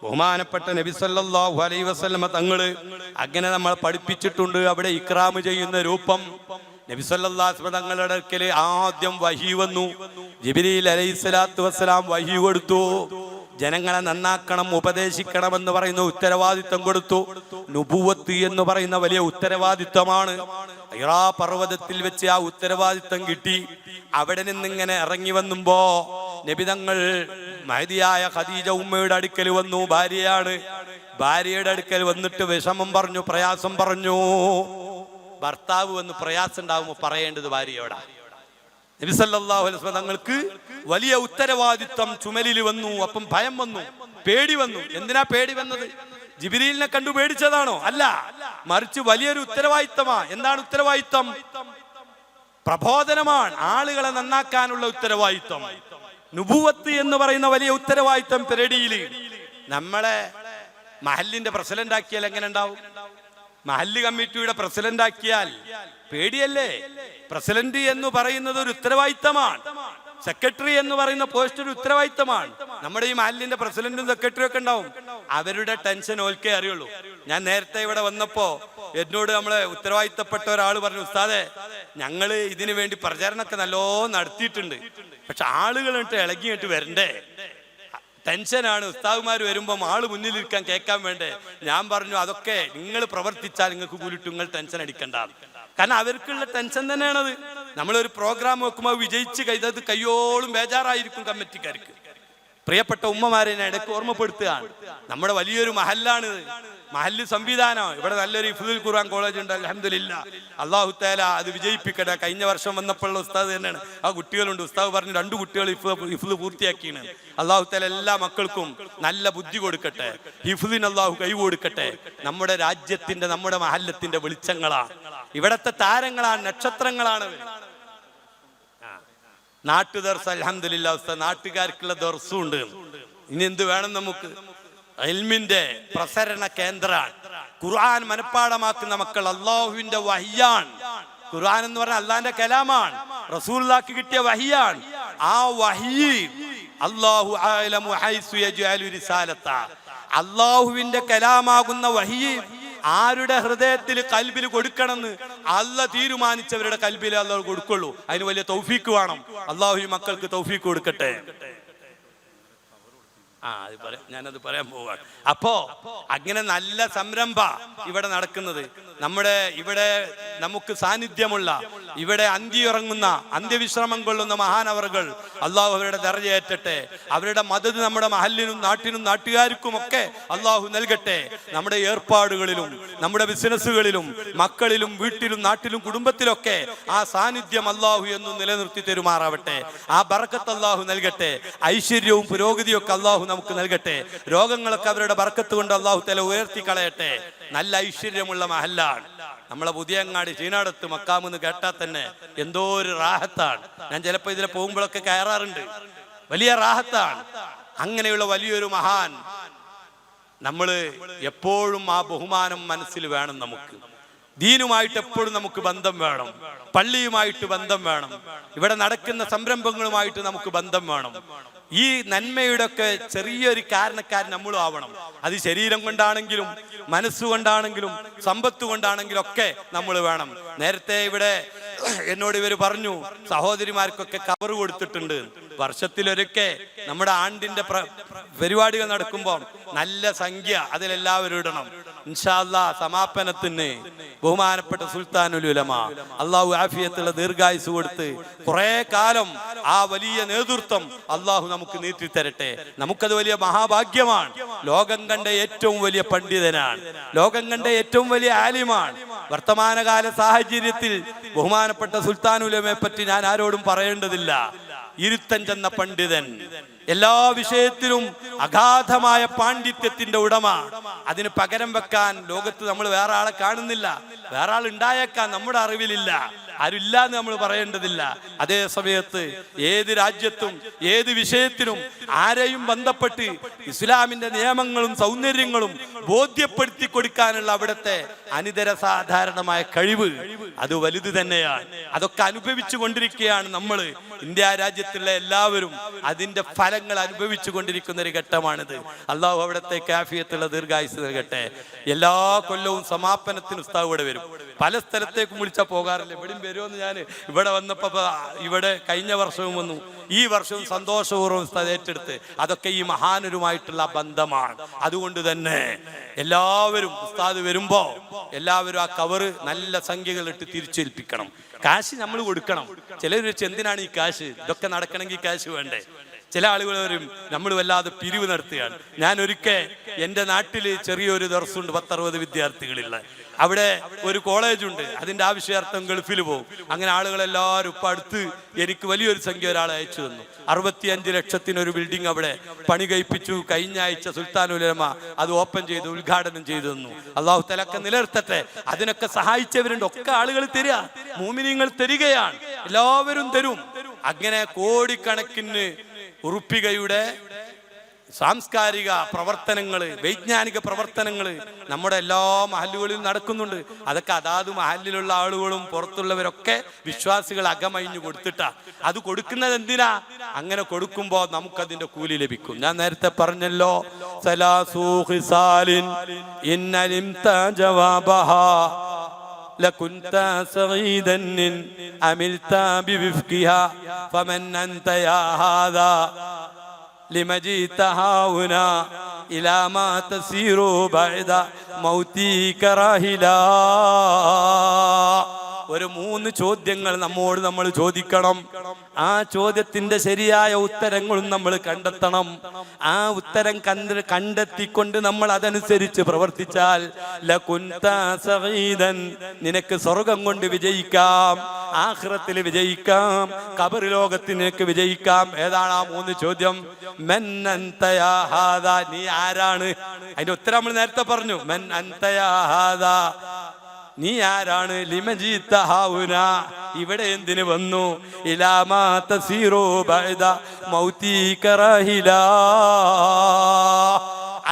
ബഹുമാനപ്പെട്ട നബി സല്ലല്ലാഹു അലൈഹി വസല്ലമ തങ്ങള് അങ്ങനെ നമ്മൾ പഠിപ്പിച്ചിട്ടുണ്ട്. അവിടെ ഇക്റാം ചെയ്യുന്ന രൂപം നബി സല്ലല്ലാഹു അലൈഹി വസല്ലം തങ്ങളുടെ അടുക്കല് ആദ്യം വഹി വന്നു. ജിബ്രീൽ അലൈഹിസ്സലാത്തു വസ്സലാം വഹി കൊടുത്തു. ജനങ്ങളെ നന്നാക്കണം, ഉപദേശിക്കണമെന്ന് പറയുന്ന ഉത്തരവാദിത്വം കൊടുത്തു. നുബുവത്ത് എന്ന് പറയുന്ന വലിയ ഉത്തരവാദിത്വമാണ്. ഹിറാ പർവ്വതത്തിൽ വെച്ച് ആ ഉത്തരവാദിത്വം കിട്ടി. അവിടെ നിന്നിങ്ങനെ ഇറങ്ങി വന്നുമ്പോ നബിതങ്ങൾ മഹദിയായ ഖദീജ ഉമ്മയുടെ അടുക്കൽ വന്നു. ഭാര്യയാണ്. ഭാര്യയുടെ അടുക്കൽ വന്നിട്ട് വിഷമം പറഞ്ഞു, പ്രയാസം പറഞ്ഞു. ഭർത്താവ് വന്ന് പ്രയാസം ഉണ്ടാകുമ്പോ പറയേണ്ടത് ഭാര്യയോടാ. നബി സല്ലല്ലാഹു അലൈഹി വസല്ലം തങ്ങൾക്ക് വലിയ ഉത്തരവാദിത്വം ചുമലിൽ വന്നു. അപ്പം ഭയം വന്നു, പേടി വന്നു. എന്തിനാ പേടി വന്നത്? ജിബ്രീലിനെ കണ്ടു പേടിച്ചതാണോ? അല്ല, മറിച്ച് വലിയൊരു ഉത്തരവാദിത്തമാ. എന്താണ് ഉത്തരവാദിത്തം? പ്രബോധനമാണ്, ആളുകളെ നന്നാക്കാനുള്ള ഉത്തരവാദിത്തം. നുബുവത്ത് എന്ന് പറയുന്ന വലിയ ഉത്തരവാദിത്തം പെരടിയിൽ. നമ്മളെ മഹല്ലിന്റെ പ്രസിഡന്റ് ആക്കിയാൽ എങ്ങനെ ഉണ്ടാവും? മഹല്ല് കമ്മിറ്റിയുടെ പ്രസിഡന്റ് ആക്കിയാൽ പേടിയല്ലേ? പ്രസിഡന്റ് എന്ന് പറയുന്നത് ഒരു ഉത്തരവാദിത്തമാണ്. സെക്രട്ടറി എന്ന് പറയുന്ന പോസ്റ്റ് ഒരു ഉത്തരവാദിത്തമാണ്. നമ്മുടെ ഈ മഹല്ലിന്റെ പ്രസിഡന്റും സെക്രട്ടറിയും ഒക്കെ ഉണ്ടാവും. അവരുടെ ടെൻഷൻ ഓൽക്കേ അറിയുള്ളൂ. ഞാൻ നേരത്തെ ഇവിടെ വന്നപ്പോ എന്നോട് നമ്മളെ ഉത്തരവാദിത്തപ്പെട്ട ഒരാൾ പറഞ്ഞു, ഉസ്താദെ ഞങ്ങള് ഇതിനു വേണ്ടി പ്രചാരണമൊക്കെ നല്ലോണം നടത്തിയിട്ടുണ്ട്, പക്ഷെ ആളുകളിട്ട് ഇളകിയിട്ട് വരണ്ടേ, ടെൻഷനാണ്. ഉസ്താദുമാർ വരുമ്പം ആള് മുന്നിലിരിക്കാൻ കേൾക്കാൻ വേണ്ടേ. ഞാൻ പറഞ്ഞു അതൊക്കെ നിങ്ങൾ പ്രവർത്തിച്ചാൽ നിങ്ങൾക്ക് കൂലിട്ട്, നിങ്ങൾ ടെൻഷൻ അടിക്കണ്ട. കാരണം അവർക്കുള്ള ടെൻഷൻ തന്നെയാണത്. നമ്മളൊരു പ്രോഗ്രാം വെക്കുമ്പോൾ വിജയിച്ച് കഴിഞ്ഞത് കയ്യോളും ബേജാറായിരിക്കും കമ്മിറ്റിക്കാർക്ക്. പ്രിയപ്പെട്ട ഉമ്മമാരെ ഞാൻ ഇടയ്ക്ക് ഓർമ്മപ്പെടുത്തുകയാണ്, നമ്മുടെ വലിയൊരു മഹല്ലാണ്, മഹല്ല് സംവിധാനം. ഇവിടെ നല്ലൊരു ഹിഫ്ളുൽ ഖുർആൻ കോളേജ് ഉണ്ട്, അൽഹംദുലില്ലാഹ്. അല്ലാഹു തആല അത് വിജയിപ്പിക്കട്ടെ. കഴിഞ്ഞ വർഷം വന്നപ്പോഴുള്ള ഉസ്താദ് തന്നെയാണ്. ആ കുട്ടികളുണ്ട്, ഉസ്താദ് പറഞ്ഞു 2 കുട്ടികൾ ഹിഫ്ള് പൂർത്തിയാക്കിയാണ്. അല്ലാഹു തആല എല്ലാ മക്കൾക്കും നല്ല ബുദ്ധി കൊടുക്കട്ടെ, ഹിഫ്ളിന് അല്ലാഹു കൈ കൊടുക്കട്ടെ. നമ്മുടെ രാജ്യത്തിന്റെ, നമ്മുടെ മഹല്ലത്തിന്റെ വെളിച്ചങ്ങളാണ്, ഇവിടത്തെ താരങ്ങളാണ്, നക്ഷത്രങ്ങളാണ്. നാട്ടു ദർസ് അൽഹംദുലില്ലാഹ് ഉസ്താദ്, നാട്ടുകാർക്കുള്ള ദർസും ഉണ്ട്. ഇനി എന്ത് വേണം നമുക്ക്? ഇൽമിന്റെ പ്രസരണ കേന്ദ്രമാണ്. ഖുർആൻ മനഃപ്പാടമാക്കുന്ന മക്കൾ അല്ലാഹുവിന്റെ വഹിയാണ്. ഖുർആൻ എന്ന് പറഞ്ഞാൽ അല്ലാഹുവിന്റെ കലാമാണ്, റസൂലുള്ളാഹിക്ക് കിട്ടിയ വഹിയാണ്. ആ വഹി അല്ലാഹു അഅലമു ഹൈസു യജ്അലു റിസാലത, അല്ലാഹുവിന്റെ കലാമാകുന്ന വഹി ആരുടെ ഹൃദയത്തിൽ കൽബിൽ കൊടുക്കണമെന്ന് അല്ലാഹ് തീരുമാനിച്ചവരുടെ കൽബിൽ അല്ലാഹു കൊടുക്കുള്ളൂ. അതിന് വലിയ തൗഫീക്ക് വേണം. അല്ലാഹു മക്കൾക്ക് തൗഫീക്ക് കൊടുക്കട്ടെ. ഞാനത് പറയാൻ പോവാണ്. അപ്പോ അങ്ങനെ നല്ല സംരംഭ ഇവിടെ നടക്കുന്നത്. നമ്മുടെ ഇവിടെ നമുക്ക് സാന്നിധ്യമുള്ള, ഇവിടെ അന്തിയുറങ്ങുന്ന, അന്ത്യവിശ്രമം കൊള്ളുന്ന മഹാനവറുകൾ അള്ളാഹു അവരുടെ ദർജയേറ്റട്ടെ. അവരുടെ മദത് നമ്മുടെ മഹല്ലിനും നാട്ടിനും നാട്ടുകാർക്കും ഒക്കെ അള്ളാഹു നൽകട്ടെ. നമ്മുടെ ഏർപ്പാടുകളിലും നമ്മുടെ ബിസിനസ്സുകളിലും മക്കളിലും വീട്ടിലും നാട്ടിലും കുടുംബത്തിലൊക്കെ ആ സാന്നിധ്യം അള്ളാഹു എന്നും നിലനിർത്തി തരുമാറാവട്ടെ. ആ ബറക്കത്ത് അള്ളാഹു നൽകട്ടെ. ഐശ്വര്യവും പുരോഗതിയും ഒക്കെ അള്ളാഹു നമുക്ക് നൽകട്ടെ. രോഗങ്ങളൊക്കെ അവരുടെ ബർക്കത്ത് കൊണ്ട് അള്ളാഹു തആല ഉയർത്തി കളയട്ടെ. നല്ല ഐശ്വര്യമുള്ള മഹല്ലാണ് നമ്മളെ പുതിയങ്ങാടി ചീനാടത്ത് മക്കാമെന്ന് കേട്ടാൽ തന്നെ എന്തോ ഒരു റാഹത്താണ്. ഞാൻ ചിലപ്പോൾ ഇതിലെ പോകുമ്പോഴൊക്കെ കയറാറുണ്ട്. വലിയ റാഹത്താണ്. അങ്ങനെയുള്ള വലിയൊരു മഹാൻ നമ്മൾ എപ്പോഴും ആ ബഹുമാനം മനസ്സിൽ വേണം. നമുക്ക് ദീനുമായിട്ട് എപ്പോഴും നമുക്ക് ബന്ധം വേണം, പള്ളിയുമായിട്ട് ബന്ധം വേണം, ഇവിടെ നടക്കുന്ന സംരംഭങ്ങളുമായിട്ട് നമുക്ക് ബന്ധം വേണം. ഈ നന്മയുടെ ഒക്കെ ചെറിയൊരു കാരണക്കാരൻ നമ്മളും ആവണം. അത് ശരീരം കൊണ്ടാണെങ്കിലും മനസ്സുകൊണ്ടാണെങ്കിലും സമ്പത്ത് കൊണ്ടാണെങ്കിലും ഒക്കെ നമ്മൾ വേണം. നേരത്തെ ഇവിടെ എന്നോട് ഇവർ പറഞ്ഞു, സഹോദരിമാർക്കൊക്കെ കവർ കൊടുത്തിട്ടുണ്ട്. വർഷത്തിലൊരിക്കെ നമ്മുടെ ആണ്ടിന്റെ പരിപാടികൾ നടക്കുമ്പോൾ നല്ല സംഖ്യ അതിലെല്ലാവരും ഇടണം. ഇൻഷാ അല്ലാഹ് സമാപനത്തിന് ബഹുമാനപ്പെട്ട സുൽത്താനുൽ ഉലമ അള്ളാഹു ആഫിയത്തുള്ള ദീർഘായുസ് കൊടുത്ത് കുറെ കാലം ആ വലിയ നേതൃത്വം അള്ളാഹു നമുക്ക് നീട്ടി തരട്ടെ. നമുക്കത് വലിയ മഹാഭാഗ്യമാണ്. ലോകം കണ്ട ഏറ്റവും വലിയ പണ്ഡിതനാണ്, ലോകം കണ്ട ഏറ്റവും വലിയ ആലിമാണ്. വർത്തമാനകാല സാഹചര്യത്തിൽ ബഹുമാനപ്പെട്ട സുൽത്താനുൽ ഉലമയെ പറ്റി ഞാൻ ആരോടും പറയേണ്ടതില്ല. ഇരുത്തൻ ചെന്ന പണ്ഡിതൻ, എല്ലാ വിഷയത്തിലും അഗാധമായ പാണ്ഡിത്യത്തിന്റെ ഉടമ. അതിന് പകരം വെക്കാൻ ലോകത്ത് നമ്മൾ വേറെ ആളെ കാണുന്നില്ല. വേറെ ആൾ ഉണ്ടായേക്കാൻ നമ്മുടെ അറിവിലില്ല, ആരുമില്ല എന്ന് നമ്മൾ പറയേണ്ടതില്ല. അതേ സമയത്ത് ഏത് രാജ്യത്തും ഏത് വിഷയത്തിനും ആരെയും ബന്ധപ്പെട്ട് ഇസ്ലാമിന്റെ നിയമങ്ങളും സൗന്ദര്യങ്ങളും ബോധ്യപ്പെടുത്തി കൊടുക്കാനുള്ള അവിടുത്തെ അനിതര സാധാരണമായ കഴിവ് അത് വലുത് തന്നെയാണ്. അതൊക്കെ അനുഭവിച്ചു കൊണ്ടിരിക്കുകയാണ് നമ്മൾ. ഇന്ത്യ രാജ്യത്തുള്ള എല്ലാവരും അതിന്റെ ഫലങ്ങൾ അനുഭവിച്ചു കൊണ്ടിരിക്കുന്ന ഒരു ഘട്ടമാണിത്. അള്ളാഹു അവിടുത്തെ ആഫിയത്തുള്ള ദീർഘായുസ് നൽകട്ടെ. എല്ലാ കൊല്ലവും സമാപനത്തിന് ഉസ്താദ് ഇവിടെ വരും. പല സ്ഥലത്തേക്കും വിളിച്ചാൽ പോകാറില്ല. ഇവിടെയും വരുമെന്ന് ഞാൻ ഇവിടെ വന്നപ്പോ, ഇവിടെ കഴിഞ്ഞ വർഷവും വന്നു, ഈ വർഷവും സന്തോഷപൂർവ്വം ഉസ്താദ് ഏറ്റെടുത്ത്. അതൊക്കെ ഈ മഹാനരുമായിട്ടുള്ള ബന്ധമാണ്. അതുകൊണ്ട് തന്നെ എല്ലാവരും ഉസ്താദ് വരുമ്പോ എല്ലാവരും ആ കവറ് നല്ല സംഖ്യകൾ ഇട്ട് തിരിച്ചേൽപ്പിക്കണം. കാശ് നമ്മൾ കൊടുക്കണം. ചിലർ വെച്ച് എന്തിനാണ് ഈ കാശ്, ഇതൊക്കെ നടക്കണമെങ്കിൽ കാശ് വേണ്ടേ? ചില ആളുകൾ വരും നമ്മൾ വല്ലാതെ പിരിവ് നടത്തുകയാണ്. ഞാൻ ഒരിക്കൽ എൻ്റെ നാട്ടിൽ ചെറിയൊരു ദർസുണ്ട്, 10-60 വിദ്യാർത്ഥികളുള്ള. അവിടെ ഒരു കോളേജുണ്ട്. അതിൻ്റെ ആവശ്യാർത്ഥം ഗൾഫിൽ പോകും. അങ്ങനെ ആളുകളെല്ലാവരും ഇപ്പം അടുത്ത് എനിക്ക് വലിയൊരു സംഖ്യ ഒരാൾ അയച്ചു തന്നു. 65 ലക്ഷത്തിനൊരു ബിൽഡിംഗ് അവിടെ പണി കഴിപ്പിച്ചു. കഴിഞ്ഞ ആഴ്ച സുൽത്താനുൽ ഉലമ അത് ഓപ്പൺ ചെയ്തു, ഉദ്ഘാടനം ചെയ്തു തന്നു. അള്ളാഹു തആല നിലനിർത്തട്ടെ. അതിനൊക്കെ സഹായിച്ചവരുണ്ട്. ഒക്കെ ആളുകൾ തരിക, മുഅ്മിനീങ്ങൾ തരികയാണ്, എല്ലാവരും തരും. അങ്ങനെ കോടിക്കണക്കിന് ഉറുപ്പികയുടെ സാംസ്കാരിക പ്രവർത്തനങ്ങള്, വൈജ്ഞാനിക പ്രവർത്തനങ്ങള് നമ്മുടെ എല്ലാ മഹല്ലുകളിലും നടക്കുന്നുണ്ട്. അതൊക്കെ അതാത് മഹല്ലിലുള്ള ആളുകളും പുറത്തുള്ളവരൊക്കെ വിശ്വാസികൾ അകമഴിഞ്ഞു കൊടുത്തിട്ടാ. അത് കൊടുക്കുന്നത് എന്തിനാ? അങ്ങനെ കൊടുക്കുമ്പോ നമുക്കതിന്റെ കൂലി ലഭിക്കും. ഞാൻ നേരത്തെ പറഞ്ഞല്ലോ, സലാസൂ ഖിസാലിൻ ഇന്നലിംത ജവാബഹാ ലകുൻത സഈദൻ അമിൽത ബിവിഫ്കിഹാ ഫമൻ അൻത യാ ഹാദാ لمجيت هاهنا إلى ما تسير بعد موتك راحلا. ഒരു 3 ചോദ്യങ്ങൾ നമ്മോട് നമ്മൾ ചോദിക്കണം. ആ ചോദ്യത്തിന്റെ ശരിയായ ഉത്തരങ്ങളും നമ്മൾ കണ്ടെത്തണം. ആ ഉത്തരം കണ്ടെത്തിക്കൊണ്ട് നമ്മൾ അതനുസരിച്ച് പ്രവർത്തിച്ചാൽ ലകുൻത സഈദൻ, നിനക്ക് സ്വർഗം കൊണ്ട് വിജയിക്കാം, ആഖിറത്തിൽ വിജയിക്കാം, ഖബർ ലോകത്തിൽ നിനക്ക് വിജയിക്കാം. ഏതാണ് ആ 3 ചോദ്യം? മൻ അൻത യാ ഹാദാ, നീ ആരാണ്? അതിന്റെ ഉത്തരം നമ്മൾ നേരത്തെ പറഞ്ഞു. മൻ അൻത യാ ഹാദാ, നീ ആരാണ്? ലിമജീത ഹൗന, ഇവിടെ എന്തിനു വന്നു? ഇലാ മാ തസീറു ബഅദ മൗതിക റഹിലാ,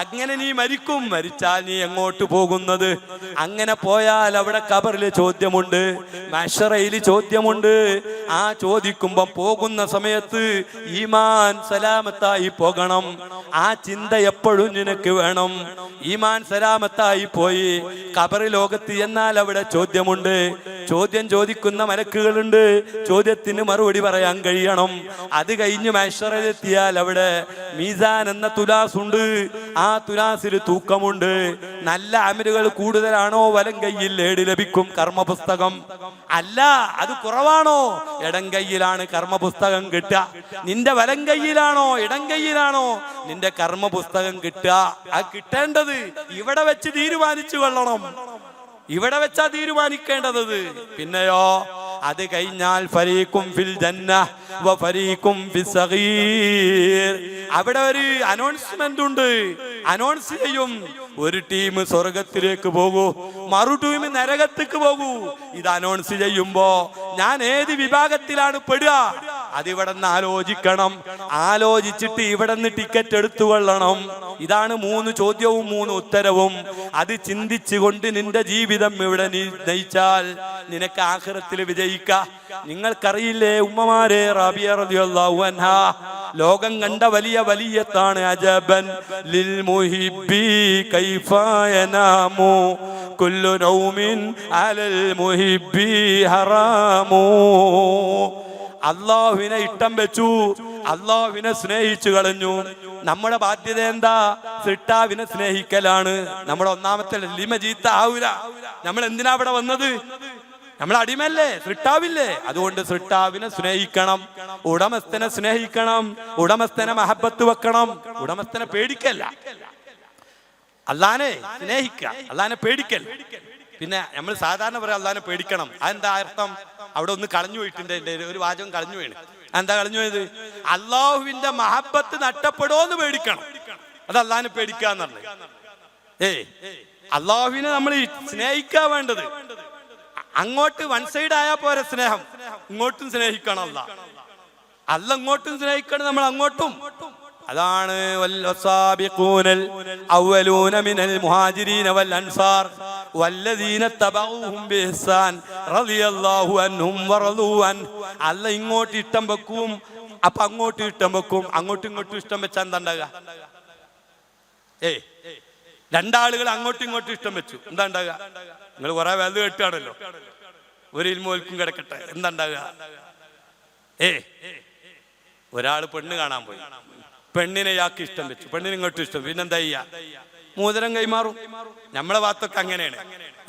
അങ്ങനെ നീ മരിക്കും. മരിച്ചാൽ നീ എങ്ങോട്ട് പോകുന്നത്? അങ്ങനെ പോയാൽ അവിടെ ഖബറിൽ ചോദ്യമുണ്ട്, മഹ്ശറയിൽ ചോദ്യമുണ്ട്. ആ ചോദിക്കുമ്പം പോകുന്ന സമയത്ത് ഈമാൻ സലാമത്തായി പോകണം. ആ ചിന്ത എപ്പോഴും നിനക്ക് വേണം. ഈമാൻ സലാമത്തായി പോയി ഖബർ ലോകത്ത് എന്നാൽ അവിടെ ചോദ്യമുണ്ട്. ചോദ്യം ചോദിക്കുന്ന മലക്കുകളുണ്ട്. ചോദ്യത്തിന് മറുപടി പറയാൻ കഴിയണം. അത് കഴിഞ്ഞ് മഹ്ശറയിലെത്തിയാൽ അവിടെ മീസാൻ എന്ന തുലാസ് ഉണ്ട്. ആ തുലാസിൽ തൂക്കമുണ്ട്. നല്ല അമലുകൾ കൂടുതലാണോ വലം കയ്യിൽ ഏട് ലഭിക്കും, കർമ്മപുസ്തകം. അല്ല, അത് കുറവാണോ ഇടം കയ്യിലാണ് കർമ്മപുസ്തകം കിട്ടുക. നിന്റെ വലം കയ്യിലാണോ ഇടം കയ്യിലാണോ നിന്റെ കർമ്മപുസ്തകം കിട്ടുക? അത് കിട്ടേണ്ടത് ഇവിടെ വെച്ച് തീരുമാനിച്ചു കൊള്ളണം. ഇവിടെ വെച്ചാ തീരുമാനിക്കേണ്ടത്. പിന്നെയോ അത് കഴിഞ്ഞാൽ ഫരീഖും ഫിൽ ജന്ന വ ഫരീഖും ഫിസ് സഗീർ, അവിടെ ഒരു അനൗൺസ്മെന്റ് ഉണ്ട്. അനൗൺസ് ചെയ്യും, ഒരു ടീം സ്വർഗത്തിലേക്ക് പോകൂ, മറു ടീം നരകത്തേക്ക് പോകൂ. ഇത് അനൗൺസ് ചെയ്യുമ്പോ ഞാൻ ഏത് വിഭാഗത്തിലാണ് പെടുക അതിവിടെ നിന്ന് ആലോചിക്കണം. ആലോചിച്ചിട്ട് ഇവിടെ നിന്ന് ടിക്കറ്റ് എടുത്തുകൊള്ളണം. ഇതാണ് 3 ചോദ്യവും 3 ഉത്തരവും. അത് ചിന്തിച്ചുകൊണ്ട് നിന്റെ ജീവിതം ഇവിടെ നീ നയിച്ചാൽ നിനക്ക് ആഖിറത്തിൽ വിജയിക്കാം. നിങ്ങൾക്കറിയില്ലേ ഉമ്മമാരെ, റാബിയ റളിയല്ലാഹു അൻഹാ ലോകം കണ്ട വലിയ വലിയത്താണ്. അജബൻ ലിൽ മുഹിബ്ബി കൈഫ യനാമു കുല്ലു നൗമിൻ അലൽ മുഹിബ്ബി ഹറാമു. അള്ളാഹുവിനെ ഇഷ്ടം വെച്ചു, അള്ളാഹുവിനെ സ്നേഹിച്ചു കളഞ്ഞു. നമ്മുടെ ബാധ്യത എന്താ? സൃഷ്ടാവിനെ സ്നേഹിക്കലാണ്. നമ്മുടെ ഒന്നാമത്തെ ലിമജീത്ത ആവൂല. നമ്മൾ എന്തിനാ അവിടെ വന്നത്? നമ്മൾ അടിമല്ലേ, സൃഷ്ടാവില്ലേ? അതുകൊണ്ട് സൃഷ്ടാവിനെ സ്നേഹിക്കണം, ഉടമസ്ഥനെ സ്നേഹിക്കണം, ഉടമസ്ഥനെ മഹബത്ത് വെക്കണം. ഉടമസ്ഥനെ പേടിക്കല്ല, അള്ളാനെ സ്നേഹിക്കുക, അള്ളാനെ പേടിക്കൽ. പിന്നെ നമ്മൾ സാധാരണ പറയാം അള്ളാനെ പേടിക്കണം. അതെന്താ അർത്ഥം? അവിടെ ഒന്ന് കളഞ്ഞു പോയിട്ടുണ്ട്, ഒരു വാചകം കളഞ്ഞു വീണ്. എന്താ കളഞ്ഞു പോയത്? അള്ളാഹുവിന്റെ മഹബത്ത് നഷ്ടപ്പെടുമോന്ന് പേടിക്കണം. അത് അള്ളാനെ പേടിക്കാന്ന് പറഞ്ഞത്. അള്ളാഹുവിനെ നമ്മൾ സ്നേഹിക്കാ വേണ്ടത്. അങ്ങോട്ട് വൺ സൈഡ് ആയാ പോരെ സ്നേഹം, ഇങ്ങോട്ടും സ്നേഹിക്കണം. അല്ല ഇങ്ങോട്ടും സ്നേഹിക്കണം, നമ്മൾ അങ്ങോട്ടും. അതാണ് വല്ലസാബിഖൂനൽ അവ്വലൂന മിനൽ മുഹാജിരീന വൽ അൻസാർ വല്ലദീന തബഊഹും ബിഇഹ്സാൻ റളിയല്ലാഹു അൻഹും വറളൂ അൻ. അല്ല ഇങ്ങോട്ട് ഇഷ്ടം വെക്കും, അപ്പൊ അങ്ങോട്ട് ഇഷ്ടം വെക്കും. അങ്ങോട്ടും ഇങ്ങോട്ടും ഇഷ്ടം വെച്ചാൽ എന്താ ഉണ്ടാകുക? രണ്ടാളുകൾ അങ്ങോട്ടും ഇങ്ങോട്ടും ഇഷ്ടം വെച്ചു, എന്താ ഉണ്ടാകുക? നിങ്ങൾ കുറെ വേദ കേട്ടാണല്ലോ, ഒരു ഇൽമോൽക്കും കിടക്കട്ടെ, എന്താ ഉണ്ടാകുക? ഒരാൾ പെണ്ണ് കാണാൻ പോയി, പെണ്ണിനെ ഇയാൾക്ക് ഇഷ്ടം വെച്ചു, പെണ്ണിന് ഇങ്ങോട്ടും ഇഷ്ടം. പിന്നെന്താ ചെയ്യാ? മോതിരം കൈമാറും. നമ്മളെ ഭാഗത്തൊക്കെ അങ്ങനെയാണ്.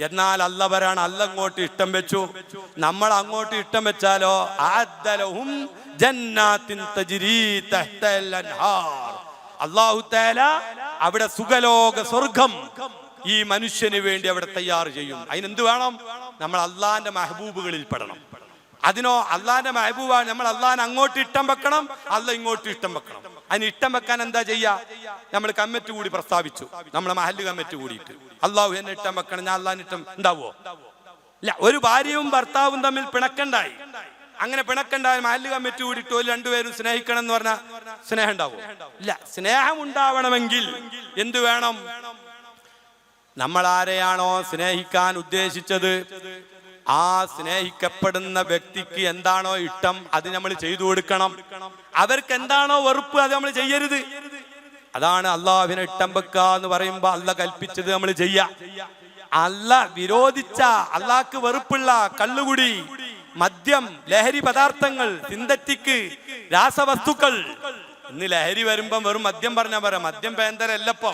എന്നാൽ അല്ല പറയാണ്, അല്ല അങ്ങോട്ട് ഇഷ്ടം വെച്ചു, നമ്മൾ അങ്ങോട്ട് ഇഷ്ടം വെച്ചാലോ അഅദ്ദലഹും ജന്നാത്തിൻ തജ്രീ തഹ്തൽ അൻഹാർ. അല്ലാഹു തആല അവിടെ സുഖലോക സ്വർഗം ഈ മനുഷ്യന് വേണ്ടി അവിടെ തയ്യാർ ചെയ്യും. അതിനെന്ത് വേണം? നമ്മൾ അള്ളാന്റെ മെഹബൂബുകളിൽ പെടണം. അതിനോ അള്ളാന്റെ മെഹബൂബാണ്. നമ്മൾ അള്ളാനെ അങ്ങോട്ട് ഇഷ്ടം വെക്കണം, അല്ല ഇങ്ങോട്ട് ഇഷ്ടം വെക്കണം. അതിന് ഇഷ്ടം വെക്കാൻ എന്താ ചെയ്യാ? നമ്മൾ കമ്മിറ്റി കൂടി പ്രസ്താവിച്ചു, നമ്മളെ മഹല്ല് കമ്മിറ്റി കൂടിയിട്ട് അള്ളാഹു എന്നെ ഇഷ്ടം വെക്കണം, ഞാൻ അള്ളാഹിന് ഇഷ്ടം ഉണ്ടാവോ? ഇല്ല. ഒരു ഭാര്യയും ഭർത്താവും തമ്മിൽ പിണക്കണ്ടായി. അങ്ങനെ പിണക്കണ്ടായി മഹല്ല് കമ്മിറ്റി കൂടിയിട്ട് ഒരു രണ്ടുപേരും സ്നേഹിക്കണം എന്ന് പറഞ്ഞാൽ സ്നേഹം ഉണ്ടാവോ? ഇല്ല. സ്നേഹം ഉണ്ടാവണമെങ്കിൽ എന്ത് വേണം? നമ്മൾ ആരെയാണോ സ്നേഹിക്കാൻ ഉദ്ദേശിച്ചത്, ആ സ്നേഹിക്കപ്പെടുന്ന വ്യക്തിക്ക് എന്താണോ ഇഷ്ടം അത് നമ്മൾ ചെയ്തു കൊടുക്കണം. അവർക്ക് എന്താണോ വെറുപ്പ് അത് നമ്മൾ ചെയ്യരുത്. അതാണ് അള്ളാഹുവിനെ ഇഷ്ടം വെക്കുക എന്ന് പറയുമ്പോ അല്ല കൽപ്പിച്ചത് നമ്മൾ ചെയ്യാ. അല്ല വിരോധിച്ച, അള്ളാഹ്ക്ക് വെറുപ്പുള്ള കള്ളുകുടി, മദ്യം, ലഹരി പദാർത്ഥങ്ങൾ, സിന്തറ്റിക് രാസവസ്തുക്കൾ. ഇന്ന് ലഹരി വരുമ്പം വെറും മദ്യം പറഞ്ഞാ പറയാം, മദ്യം പേന്തരല്ലപ്പോ.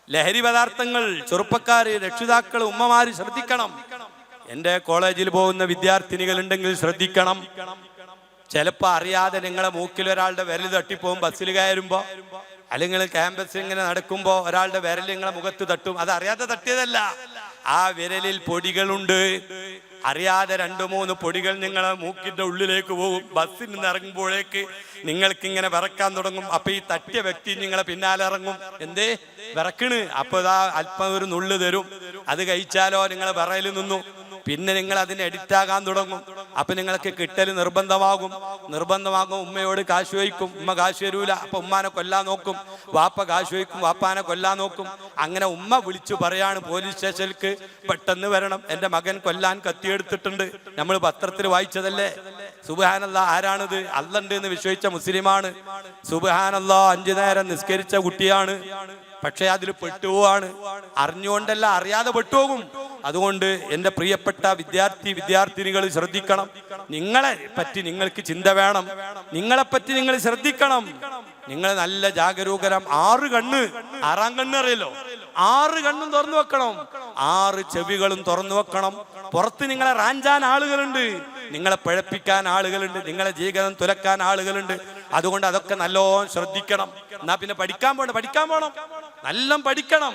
ലഹരി പദാർത്ഥങ്ങൾ ചെറുപ്പക്കാര്, രക്ഷിതാക്കൾ, ഉമ്മമാര് ശ്രദ്ധിക്കണം. എന്റെ കോളേജിൽ പോകുന്ന വിദ്യാർത്ഥിനികൾ ഉണ്ടെങ്കിൽ ശ്രദ്ധിക്കണം. ചിലപ്പോ അറിയാതെ നിങ്ങളെ മൂക്കിൽ ഒരാളുടെ വിരൽ തട്ടിപ്പോകും ബസ്സിൽ കയറുമ്പോ, അല്ലെങ്കിൽ ക്യാമ്പസിൽ ഇങ്ങനെ നടക്കുമ്പോ ഒരാളുടെ വിരൽ നിങ്ങളെ മുഖത്ത് തട്ടും. അത് അറിയാതെ തട്ടിയതല്ല, ആ വിരലിൽ പൊടികളുണ്ട്. അറിയാതെ 2-3 പൊടികൾ നിങ്ങളെ മൂക്കിന്റെ ഉള്ളിലേക്ക് പോകും. ബസ്സിൽ നിന്ന് ഇറങ്ങുമ്പോഴേക്ക് നിങ്ങൾക്ക് ഇങ്ങനെ വിറക്കാൻ തുടങ്ങും. അപ്പൊ ഈ തട്ടിയ വ്യക്തി നിങ്ങളെ പിന്നാലെ ഇറങ്ങും. എന്തേ വിറക്കണ്? അപ്പൊ ഇതാ അല്പം ഒരു നുള്ളു തരും. അത് കഴിച്ചാലോ നിങ്ങളെ വിറയിൽ നിന്നു. പിന്നെ നിങ്ങൾ അതിന് എഡിറ്റ് ആകാൻ തുടങ്ങും. അപ്പൊ നിങ്ങൾക്ക് കിട്ടൽ നിർബന്ധമാകും. ഉമ്മയോട് കാശ് ചോദിക്കും, ഉമ്മ കാശ് തരൂല. അപ്പൊ ഉമ്മാനെ കൊല്ലാൻ നോക്കും. വാപ്പ കാശ് ചോദിക്കും, വാപ്പാനെ കൊല്ലാൻ നോക്കും. അങ്ങനെ ഉമ്മ വിളിച്ചു പറയാണ് പോലീസ് സ്റ്റേഷനിലേക്ക് പെട്ടെന്ന് വരണം, എന്റെ മകൻ കൊല്ലാൻ കത്തിയെടുത്തിട്ടുണ്ട്. നമ്മൾ പത്രത്തിൽ വായിച്ചതല്ലേ. സുബ്ഹാനല്ലാഹ്, ആരാണിത്? അള്ളണ്ട് എന്ന് വിശ്വസിച്ച മുസ്ലിമാണ്. സുബ്ഹാനല്ലാഹ്, 5 നേരം നിസ്കരിച്ച കുട്ടിയാണ്. പക്ഷെ അതിൽ പെട്ടുപോവാണ്. അറിഞ്ഞുകൊണ്ടല്ല, അറിയാതെ പെട്ടുപോകും. അതുകൊണ്ട് എൻ്റെ പ്രിയപ്പെട്ട വിദ്യാർത്ഥിനികൾ ശ്രദ്ധിക്കണം. നിങ്ങളെ പറ്റി നിങ്ങൾക്ക് ചിന്ത വേണം. നിങ്ങളെപ്പറ്റി നിങ്ങൾ ശ്രദ്ധിക്കണം. നിങ്ങൾ നല്ല ജാഗരൂകരം. 6 കണ്ണ്, 6ആം കണ്ണ് അറിയല്ലോ, 6 കണ്ണും തുറന്നു വെക്കണം, 6 ചെവികളും തുറന്നു വെക്കണം. പുറത്ത് നിങ്ങളെ റാഞ്ചാൻ ആളുകളുണ്ട്, നിങ്ങളെ പിഴപ്പിക്കാൻ ആളുകളുണ്ട്, നിങ്ങളെ ജീവിതം തുലക്കാൻ ആളുകളുണ്ട്. അതുകൊണ്ട് അതൊക്കെ നല്ലോണം ശ്രദ്ധിക്കണം. എന്നാ പിന്നെ പഠിക്കാൻ പോണം, നല്ല പഠിക്കണം.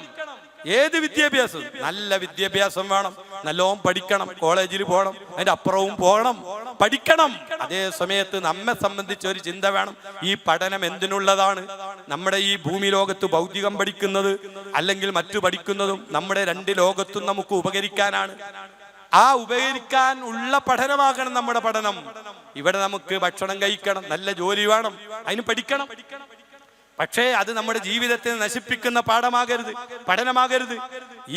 ഏത് വിദ്യാഭ്യാസം? നല്ല വിദ്യാഭ്യാസം വേണം. നല്ലോണം പഠിക്കണം. കോളേജിൽ പോകണം, അതിന്റെ അപ്പുറവും പോകണം, പഠിക്കണം. അതേ സമയത്ത് നമ്മെ സംബന്ധിച്ച് ഒരു ചിന്ത വേണം. ഈ പഠനം എന്തിനുള്ളതാണ്? നമ്മുടെ ഈ ഭൂമി ലോകത്ത് ഭൗതികം പഠിക്കുന്നത് അല്ലെങ്കിൽ മറ്റു പഠിക്കുന്നതും നമ്മുടെ 2 ലോകത്തും നമുക്ക് ഉപകരിക്കാനാണ്. ആ ഉപകരിക്കാൻ ഉള്ള പഠനമാകണം നമ്മുടെ പഠനം. ഇവിടെ നമുക്ക് ഭക്ഷണം കഴിക്കണം, നല്ല ജോലി വേണം, അതിന് പഠിക്കണം. പക്ഷേ അത് നമ്മുടെ ജീവിതത്തെ നശിപ്പിക്കുന്ന പഠനമാകരുത്.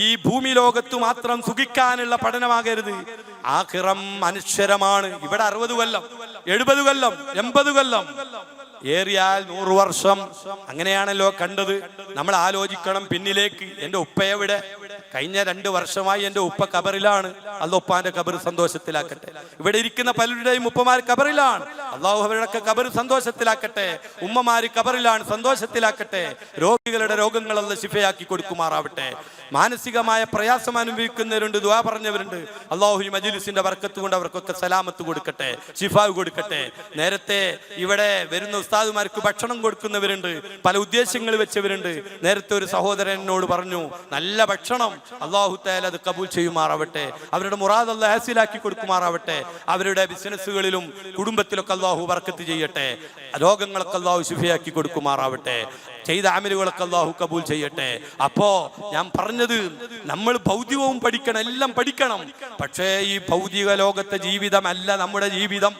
ഈ ഭൂമി ലോകത്ത് മാത്രം സുഖിക്കാനുള്ള പഠനമാകരുത്. ആഖിറം അനശ്വരമാണ്. ഇവിടെ 60 കൊല്ലം, 70 കൊല്ലം, 80 കൊല്ലം, ഏറിയാൽ 100 വർഷം. അങ്ങനെയാണല്ലോ കണ്ടത്. നമ്മൾ ആലോചിക്കണം പിന്നിലേക്ക്. എൻ്റെ ഉപ്പ എവിടെ? കഴിഞ്ഞ 2 വർഷമായി എൻ്റെ ഉപ്പ ഖബറിലാണ്. അല്ലാഹു ഉപ്പാന്റെ ഖബർ സന്തോഷത്തിലാക്കട്ടെ. ഇവിടെ ഇരിക്കുന്ന പലരുടെയും ഉപ്പമാർ ഖബറിലാണ്. അല്ലാഹു അവരുടെ ഖബർ സന്തോഷത്തിലാക്കട്ടെ. ഉമ്മമാര് ഖബറിലാണ്, സന്തോഷത്തിലാക്കട്ടെ. രോഗികളുടെ രോഗങ്ങൾ അല്ലാഹു ശിഫയാക്കി കൊടുക്കുമാറാവട്ടെ. മാനസികമായ പ്രയാസം അനുഭവിക്കുന്നവരുണ്ട്, ദുആ പറഞ്ഞവരുണ്ട്. അല്ലാഹു ഈ മജ്ലിസിന്റെ ബർക്കത്ത് കൊണ്ട് അവർക്കൊക്കെ സലാമത്ത് കൊടുക്കട്ടെ, ശിഫാവ് കൊടുക്കട്ടെ. നേരത്തെ ഇവിടെ വരുന്ന ഉസ്താദുമാർക്ക് ഭക്ഷണം കൊടുക്കുന്നവരുണ്ട്, പല ഉദ്ദേശങ്ങൾ വെച്ചവരുണ്ട്. നേരത്തെ ഒരു സഹോദരനോട് പറഞ്ഞു, നല്ല ഭക്ഷണം അല്ലാഹു തആല അത് കബൂൽ ചെയ്യുമാറാവട്ടെ. അവരുടെ മുറാദ് അല്ലാഹു ഹാസിലാക്കി കൊടുക്കുമാറാവട്ടെ. അവരുടെ ബിസിനസ്സുകളിലും കുടുംബത്തിലൊക്കെ അല്ലാഹു ബർക്കത്ത് ചെയ്യട്ടെ. രോഗങ്ങളൊക്കെ അല്ലാഹു ശിഫയാക്കി കൊടുക്കുമാറാവട്ടെ. ചെയ്ത അമലുകളൊക്കെ അല്ലാഹു കബൂൽ ചെയ്യട്ടെ. അപ്പോ ഞാൻ പറഞ്ഞത്, നമ്മൾ ഭൗതികവും പഠിക്കണം, എല്ലാം പഠിക്കണം. പക്ഷേ ഈ ഭൗതിക ലോകത്തെ ജീവിതമല്ല നമ്മുടെ ജീവിതം.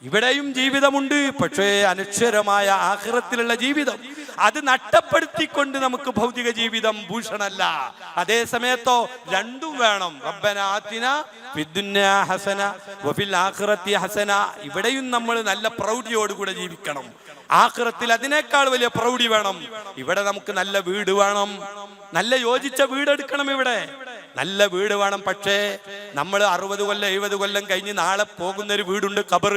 ഇവിടെയും ജീവിതമുണ്ട്, പക്ഷേ അനശ്വരമായ ആഖിറത്തിലുള്ള ജീവിതം. അത് നഷ്ടപ്പെടുത്തിക്കൊണ്ട് നമുക്ക് ഭൗതിക ജീവിതം ഭൂഷണല്ല. അതേ സമയത്തോ രണ്ടും വേണം. റബ്ബനാ ആതിനാ ഫിദ്ദുന്യാ ഹസന വഫിൽ ആഖിറതി ഹസന. ഇവിടെയും നമ്മൾ നല്ല പ്രൗഢിയോടുകൂടെ ജീവിക്കണം. ആഖിറത്തിൽ അതിനേക്കാൾ വലിയ പ്രൗഢി വേണം. ഇവിടെ നമുക്ക് നല്ല വീട് വേണം, നല്ല യോജിച്ച വീടെടുക്കണം. ഇവിടെ നല്ല വീട് വേണം. പക്ഷേ നമ്മൾ 60 കൊല്ലം 70 കൊല്ലം കഴിഞ്ഞ് നാളെ പോകുന്നൊരു വീടുണ്ട്, ഖബർ.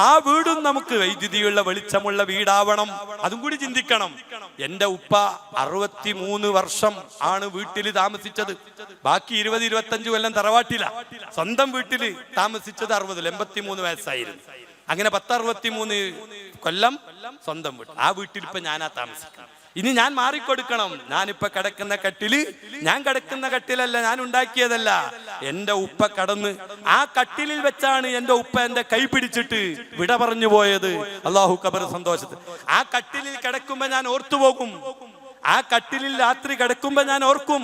ആ വീടും നമുക്ക് വൈദ്യുതിയുള്ള വെളിച്ചമുള്ള വീടാവണം. അതും കൂടി ചിന്തിക്കണം. എന്റെ ഉപ്പ 63 വർഷം ആണ് വീട്ടിൽ താമസിച്ചത്. ബാക്കി 20-25 കൊല്ലം തറവാട്ടില. സ്വന്തം വീട്ടിൽ താമസിച്ചത് 60, 83 വയസ്സായിരുന്നു. അങ്ങനെ 10-63 കൊല്ലം സ്വന്തം വീട്ടിൽ. ആ വീട്ടിൽ ഇപ്പൊ ഞാനാ താമസിക്കണം. ഇനി ഞാൻ മാറിക്കൊടുക്കണം. ഞാനിപ്പോ കിടക്കുന്ന കട്ടില് ഞാൻ കിടക്കുന്ന കട്ടിലല്ല, ഞാൻ ഉണ്ടാക്കിയതല്ല. എന്റെ ഉപ്പ കടന്ന് ആ കട്ടിലിൽ വെച്ചാണ് എന്റെ ഉപ്പ എന്റെ കൈ പിടിച്ചിട്ട് വിട പറഞ്ഞു പോയത്. അള്ളാഹു ഖബർ സന്തോഷത്തിൽ. ആ കട്ടിലിൽ കിടക്കുമ്പോ ഞാൻ ഓർത്തുപോകും. ആ കട്ടിലിൽ രാത്രി കിടക്കുമ്പോ ഞാൻ ഓർക്കും,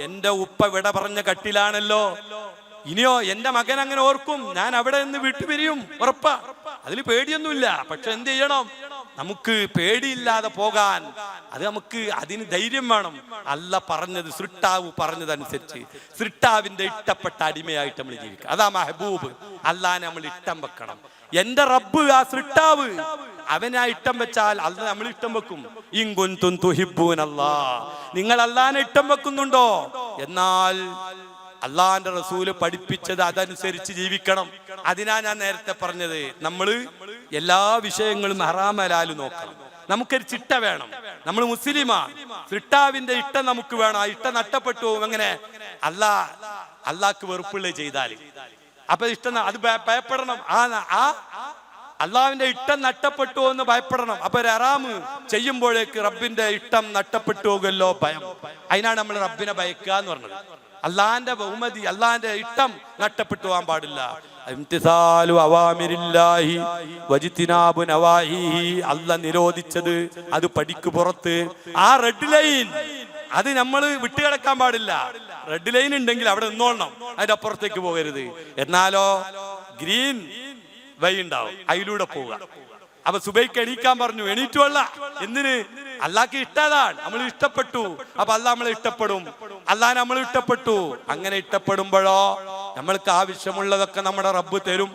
എന്റെ ഉപ്പ വിട പറഞ്ഞ കട്ടിലാണല്ലോ. ഇനിയോ എന്റെ മകൻ അങ്ങനെ ഓർക്കും, ഞാൻ അവിടെ നിന്ന് വിട്ടുപിരിയും, ഉറപ്പാ. അതിൽ പേടിയൊന്നുമില്ല. പക്ഷെ എന്ത് ചെയ്യണം? നമുക്ക് പേടിയില്ലാതെ പോകാൻ നമുക്ക് അതിന് ധൈര്യം വേണം. അല്ല പറഞ്ഞത്, സൃഷ്ടാവ് പറഞ്ഞതനുസരിച്ച് സൃഷ്ടാവിന്റെ ഇഷ്ടപ്പെട്ട അടിമയായിട്ട് നമ്മൾ ജീവിക്കുക. അതാ മെഹബൂബ്. അല്ലാനെ നമ്മൾ ഇഷ്ടം വെക്കണം. എന്റെ റബ്ബ്, ആ സൃഷ്ടാവ്, അവനാ ഇഷ്ടം വെച്ചാൽ അല്ല നമ്മൾ ഇഷ്ടം വെക്കും. ഇൻ കുൻതും തുഹിബ്ബൂനല്ലാഹ്, നിങ്ങൾ അല്ലാനെ ഇഷ്ടം വെക്കുന്നുണ്ടോ? എന്നാൽ അള്ളാന്റെ റസൂല് പഠിപ്പിച്ചത് അതനുസരിച്ച് ജീവിക്കണം. അതിനാ ഞാൻ നേരത്തെ പറഞ്ഞത്, നമ്മള് എല്ലാ വിഷയങ്ങളും ഹറാം ഹലാല് നോക്കണം. നമുക്കൊരു ചിട്ട വേണം. നമ്മൾ മുസ്ലിമാണ്. സൃഷ്ടാവിന്റെ ഇഷ്ടം നമുക്ക് വേണം. ആ ഇഷ്ടം നഷ്ടപ്പെട്ടു പോകും. എങ്ങനെ? അള്ളാഹ്ക്ക് വെറുപ്പുള്ള ചെയ്താല് അപ്പൊ ഇഷ്ടം അത് ഭയപ്പെടണം. ആ അള്ളാഹുവിന്റെ ഇഷ്ടം നഷ്ടപ്പെട്ടു എന്ന് ഭയപ്പെടണം. അപ്പൊ ഒരു ഹറാമ് ചെയ്യുമ്പോഴേക്ക് റബ്ബിന്റെ ഇഷ്ടം നഷ്ടപ്പെട്ടു പോകുമല്ലോ, ഭയം. അതിനാണ് നമ്മൾ റബ്ബിനെ ഭയക്കുക എന്ന് പറഞ്ഞത്. അള്ളാന്റെ ബഹുമതി, അള്ളാന്റെ ഇഷ്ടം നഷ്ടപ്പെട്ടു പോകാൻ പാടില്ല. അല്ല നിരോധിച്ചത് അത് പടിക്ക് പുറത്ത്. ആ റെഡ് ലൈൻ അത് നമ്മൾ വിട്ടുകിടക്കാൻ പാടില്ല. റെഡ് ലൈൻ ഉണ്ടെങ്കിൽ അവിടെ നിന്നോളണം, അതിന്റെ അപ്പുറത്തേക്ക് പോകരുത്. എന്നാലോ ഗ്രീൻ വൈ ഉണ്ടാവും, അതിലൂടെ പോവുക. അപ്പൊ സുബൈക്ക് എണീക്കാൻ പറഞ്ഞു, എണീറ്റുവല്ല. എന്തിന്? അള്ളാഹ്ക്ക് ഇഷ്ടതാണ്, നമ്മൾ ഇഷ്ടപ്പെട്ടു. അപ്പൊ അള്ളാഹ് നമ്മളെ ഇഷ്ടപ്പെടും. അള്ളാഹ് നമ്മൾ ഇഷ്ടപ്പെട്ടു. അങ്ങനെ ഇഷ്ടപ്പെടുമ്പോഴോ നമ്മൾക്ക് ആവശ്യമുള്ളതൊക്കെ നമ്മുടെ റബ്ബ് തരും.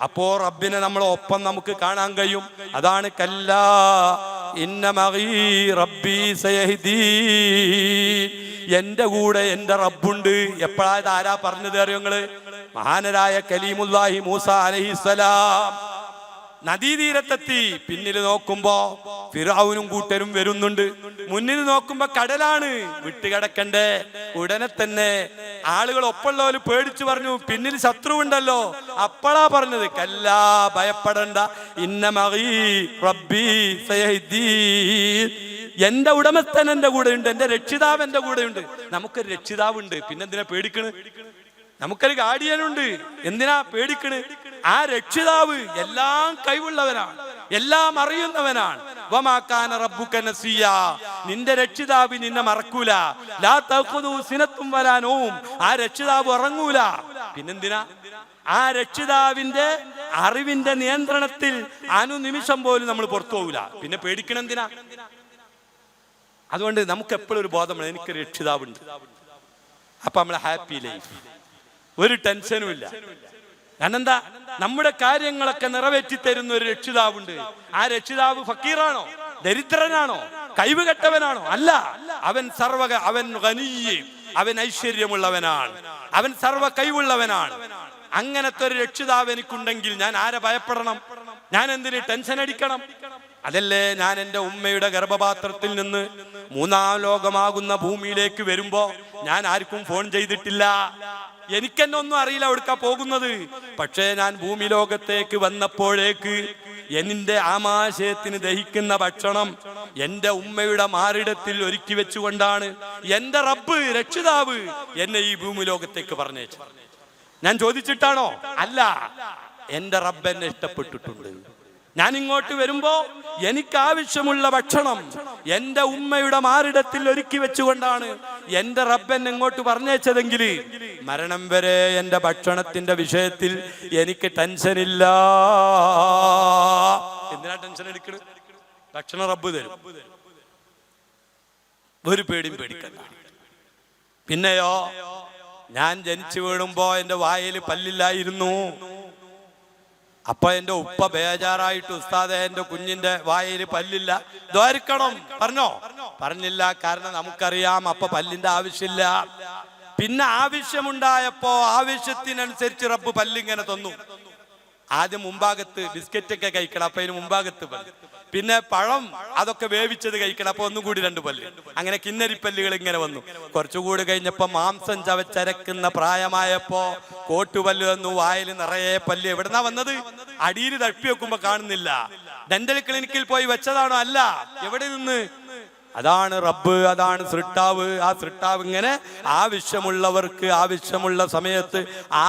അപ്പോ റബ്ബിനെ നമ്മളെ ഒപ്പം നമുക്ക് കാണാൻ കഴിയും. അതാണ് കല്ലാ ഇന്ന മഈ റബ്ബി സയഹ്ദീൻ, എന്റെ കൂടെ എന്റെ റബ്ബുണ്ട്. എപ്പോഴാ ആരാ പറഞ്ഞത് അറിയോ നിങ്ങള്? മഹാനരായ കലീമുല്ലാഹി മൂസ അലൈഹിസ്സലാം നദീതീരത്തെത്തി. പിന്നിൽ നോക്കുമ്പോ ഫിറഔനും കൂട്ടരും വരുന്നുണ്ട്. മുന്നിൽ നോക്കുമ്പോ കടലാണ്, വിട്ടുകിടക്കണ്ടേ. ഉടനെ തന്നെ ആളുകൾ ഒപ്പമുള്ളവര് പേടിച്ചു പറഞ്ഞു, പിന്നിൽ ശത്രുവുണ്ടല്ലോ. അപ്പോഴാ പറഞ്ഞത്, കല്ലാ ഭയപ്പെടണ്ട, ഇന്ന മഈ റബ്ബി സയഹ്ദീൻ, എന്റെ ഉടമസ്ഥൻ എന്റെ കൂടെ ഉണ്ട്, എന്റെ രക്ഷിതാവ് എന്റെ കൂടെ ഉണ്ട്. നമുക്കൊരു രക്ഷിതാവുണ്ട്, പിന്നെന്തിനാ പേടിക്കണ്? നമുക്കൊരു ഗാർഡിയനുണ്ട്, എന്തിനാ പേടിക്കണ്? ആ രക്ഷിതാവ് എല്ലാം കഴിവുള്ളവനാണ്, എല്ലാം അറിയുന്നവനാണ്. വമാ കാന റബ്ബുക നസിയ, നിന്റെ രക്ഷിതാവ് നിന്നെ മറക്കൂല. ലാ തഖുദു സിനത്തും വലാ നൗം, ആ രക്ഷിതാവ് ഉറങ്ങൂല. പിന്നെന്തിനാ? ആ രക്ഷിതാവിന്റെ അറിവിന്റെ നിയന്ത്രണത്തിൽ അനുനിമിഷം പോലും നമ്മൾ പുറത്തു പോകൂല. പിന്നെ പേടിക്കണെന്തിനാ? അതുകൊണ്ട് നമുക്ക് എപ്പോഴും ഒരു ബോധമാണ്, എനിക്ക് രക്ഷിതാവുണ്ട്. അപ്പൊ നമ്മളെ ഹാപ്പി ലൈഫ്, ഒരു ടെൻഷനും ഇല്ല. കാരണം എന്താ? നമ്മുടെ കാര്യങ്ങളൊക്കെ നിറവേറ്റി തരുന്ന ഒരു രക്ഷിതാവുണ്ട്. ആ രക്ഷിതാവ് ഫക്കീറാണോ, ദരിദ്രനാണോ, കഴിവ് കെട്ടവനാണോ? അല്ല, അവൻ ഗനിയ്യ്, അവൻ ഐശ്വര്യമുള്ളവനാണ്, അവൻ സർവ്വ കഴിവുള്ളവനാണ്. അങ്ങനത്തെ ഒരു രക്ഷിതാവ് എനിക്കുണ്ടെങ്കിൽ ഞാൻ ആരെ ഭയപ്പെടണം? ഞാൻ എന്തിന് ടെൻഷൻ അടിക്കണം? അതല്ലേ ഞാൻ എൻ്റെ ഉമ്മയുടെ ഗർഭപാത്രത്തിൽ നിന്ന് 3-ാം ലോകമാകുന്ന ഭൂമിയിലേക്ക് വരുമ്പോ ഞാൻ ആർക്കും ഫോൺ ചെയ്തിട്ടില്ല. എനിക്കെന്നെ ഒന്നും അറിയില്ല എവിടുക്കാ പോകുന്നത്. പക്ഷേ ഞാൻ ഭൂമി ലോകത്തേക്ക് വന്നപ്പോഴേക്ക് എന്റെ ആമാശയത്തിന് ദഹിക്കുന്ന ഭക്ഷണം എന്റെ ഉമ്മയുടെ മാറിടത്തിൽ ഒരുക്കി വെച്ചുകൊണ്ടാണ് എന്റെ റബ്ബ്, രക്ഷിതാവ്, എന്നെ ഈ ഭൂമി ലോകത്തേക്ക് പറഞ്ഞേച്ചു. ഞാൻ ചോദിച്ചിട്ടാണോ? അല്ല, എന്റെ റബ്ബ് എന്നെ ഇഷ്ടപ്പെട്ടിട്ടുണ്ട്. ഞാൻ ഇങ്ങോട്ട് വരുമ്പോ എനിക്ക് ആവശ്യമുള്ള ഭക്ഷണം എന്റെ ഉമ്മയുടെ മാറിടത്തിൽ ഒരുക്കി വെച്ചുകൊണ്ടാണ് എന്റെ റബ്ബൻ ഇങ്ങോട്ട് പറഞ്ഞേച്ചതെങ്കിൽ മരണം വരെ എന്റെ ഭക്ഷണത്തിന്റെ വിഷയത്തിൽ എനിക്ക് ടെൻഷനില്ല. എന്തിനാ ടെൻഷൻ എടുക്കണ? ഭക്ഷണം റബ്ബ് തരും, ഒരു പേടിയും പേടിക്കണ്ട. പിന്നെയോ, ഞാൻ ജനിച്ചു വീഴുമ്പോ എന്റെ വായിൽ പല്ലില്ലായിരുന്നു. അപ്പൊ എന്റെ ഉപ്പ ബേജാറായിട്ട്, ഉസ്താദേ എന്റെ കുഞ്ഞിന്റെ വായിൽ പല്ലില്ല, ദ്വാരിക്കണം പറഞ്ഞോ? പറഞ്ഞില്ല. കാരണം നമുക്കറിയാം അപ്പൊ പല്ലിന്റെ ആവശ്യമില്ല. പിന്നെ ആവശ്യമുണ്ടായപ്പോ ആവശ്യത്തിനനുസരിച്ച് റബ്ബ് പല്ലിങ്ങനെ തന്നു. ആദ്യം മുമ്പാകത്ത് ബിസ്ക്കറ്റൊക്കെ കഴിക്കണം, അപ്പൊ അതിന് മുമ്പാകത്ത് പല്ല്. പിന്നെ പഴം അതൊക്കെ വേവിച്ചത് കഴിക്കണം, അപ്പൊ ഒന്നും കൂടി 2 പല്ല്. അങ്ങനെ കിന്നരിപ്പല്ലുകൾ ഇങ്ങനെ വന്നു. കുറച്ചുകൂടി കഴിഞ്ഞപ്പോ മാംസം ചവച്ചരക്കുന്ന പ്രായമായപ്പോ കോട്ടുപല്ല് വന്നു. വായിൽ നിറയെ പല്ല്. എവിടുന്നാ വന്നത്? അടിയിൽ തപ്പി വെക്കുമ്പോ കാണുന്നില്ല. ഡെന്റൽ ക്ലിനിക്കിൽ പോയി വെച്ചതാണോ? അല്ല. എവിടെ നിന്ന്? അതാണ് റബ്ബ്, അതാണ് സൃഷ്ടാവ്. ആ സൃഷ്ടാവ് ഇങ്ങനെ ആവശ്യമുള്ളവർക്ക് ആവശ്യമുള്ള സമയത്ത്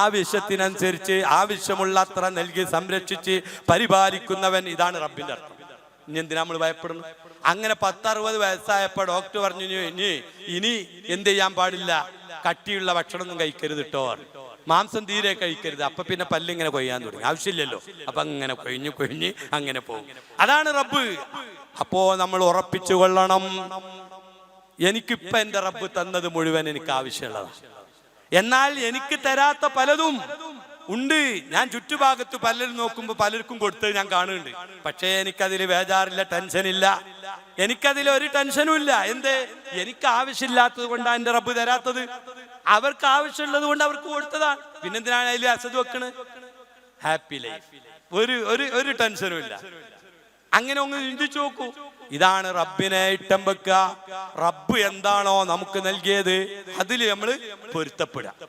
ആവശ്യത്തിനനുസരിച്ച് ആവശ്യമുള്ള അത്ര നൽകി സംരക്ഷിച്ച് പരിപാലിക്കുന്നവൻ. ഇതാണ് റബ്ബിന്റെ അർത്ഥം. ഇനി എന്തിനാ നമ്മൾ ഭയപ്പെടുന്നു? അങ്ങനെ 10-60 വയസ്സായപ്പോ ഡോക്ടർ പറഞ്ഞു, ഇനി എന്ത് ചെയ്യാൻ പാടില്ല, കട്ടിയുള്ള ഭക്ഷണമൊന്നും കഴിക്കരുത് കേട്ടോ, മാംസം തീരെ കഴിക്കരുത്. അപ്പൊ പിന്നെ പല്ലിങ്ങനെ കൊയ്യാൻ തുടങ്ങി. ആവശ്യമില്ലല്ലോ, അപ്പൊ അങ്ങനെ കൊഴിഞ്ഞ് അങ്ങനെ പോകും. അതാണ് റബ്ബ്. അപ്പോ നമ്മൾ ഉറപ്പിച്ചു കൊള്ളണം, എനിക്കിപ്പൊ എന്റെ റബ്ബ് തന്നത് മുഴുവൻ എനിക്ക് ആവശ്യമുള്ളതാണ്. എന്നാൽ എനിക്ക് തരാത്ത പലതും ഉണ്ട്. ഞാൻ ചുറ്റുഭാഗത്ത് പലരും നോക്കുമ്പോൾ പലർക്കും കൊടുത്തത് ഞാൻ കാണുന്നുണ്ട്. പക്ഷേ എനിക്കതിൽ ബേജാറില്ല, ടെൻഷനില്ല. എനിക്കതിൽ ഒരു ടെൻഷനും ഇല്ല. എന്തേ? എനിക്ക് ആവശ്യമില്ലാത്തത് കൊണ്ടാണ് എന്റെ റബ്ബ് തരാത്തത്. അവർക്ക് ആവശ്യമുള്ളത് കൊണ്ട് അവർക്ക് കൊടുത്തതാണ്. പിന്നെന്തിനാണ് അതിൽ അസദ് വെക്കണ്? Happy life. ഒരു ടെൻഷനും ഇല്ല. അങ്ങനെ ഒന്ന് ചിന്തിച്ചു നോക്കൂ. ഇതാണ് റബ്ബിനെ ഇഷ്ടം വെക്കുക. റബ്ബ് എന്താണോ നമുക്ക് നൽകിയത് അതിൽ നമ്മൾ പൊരുത്തപ്പെടുക.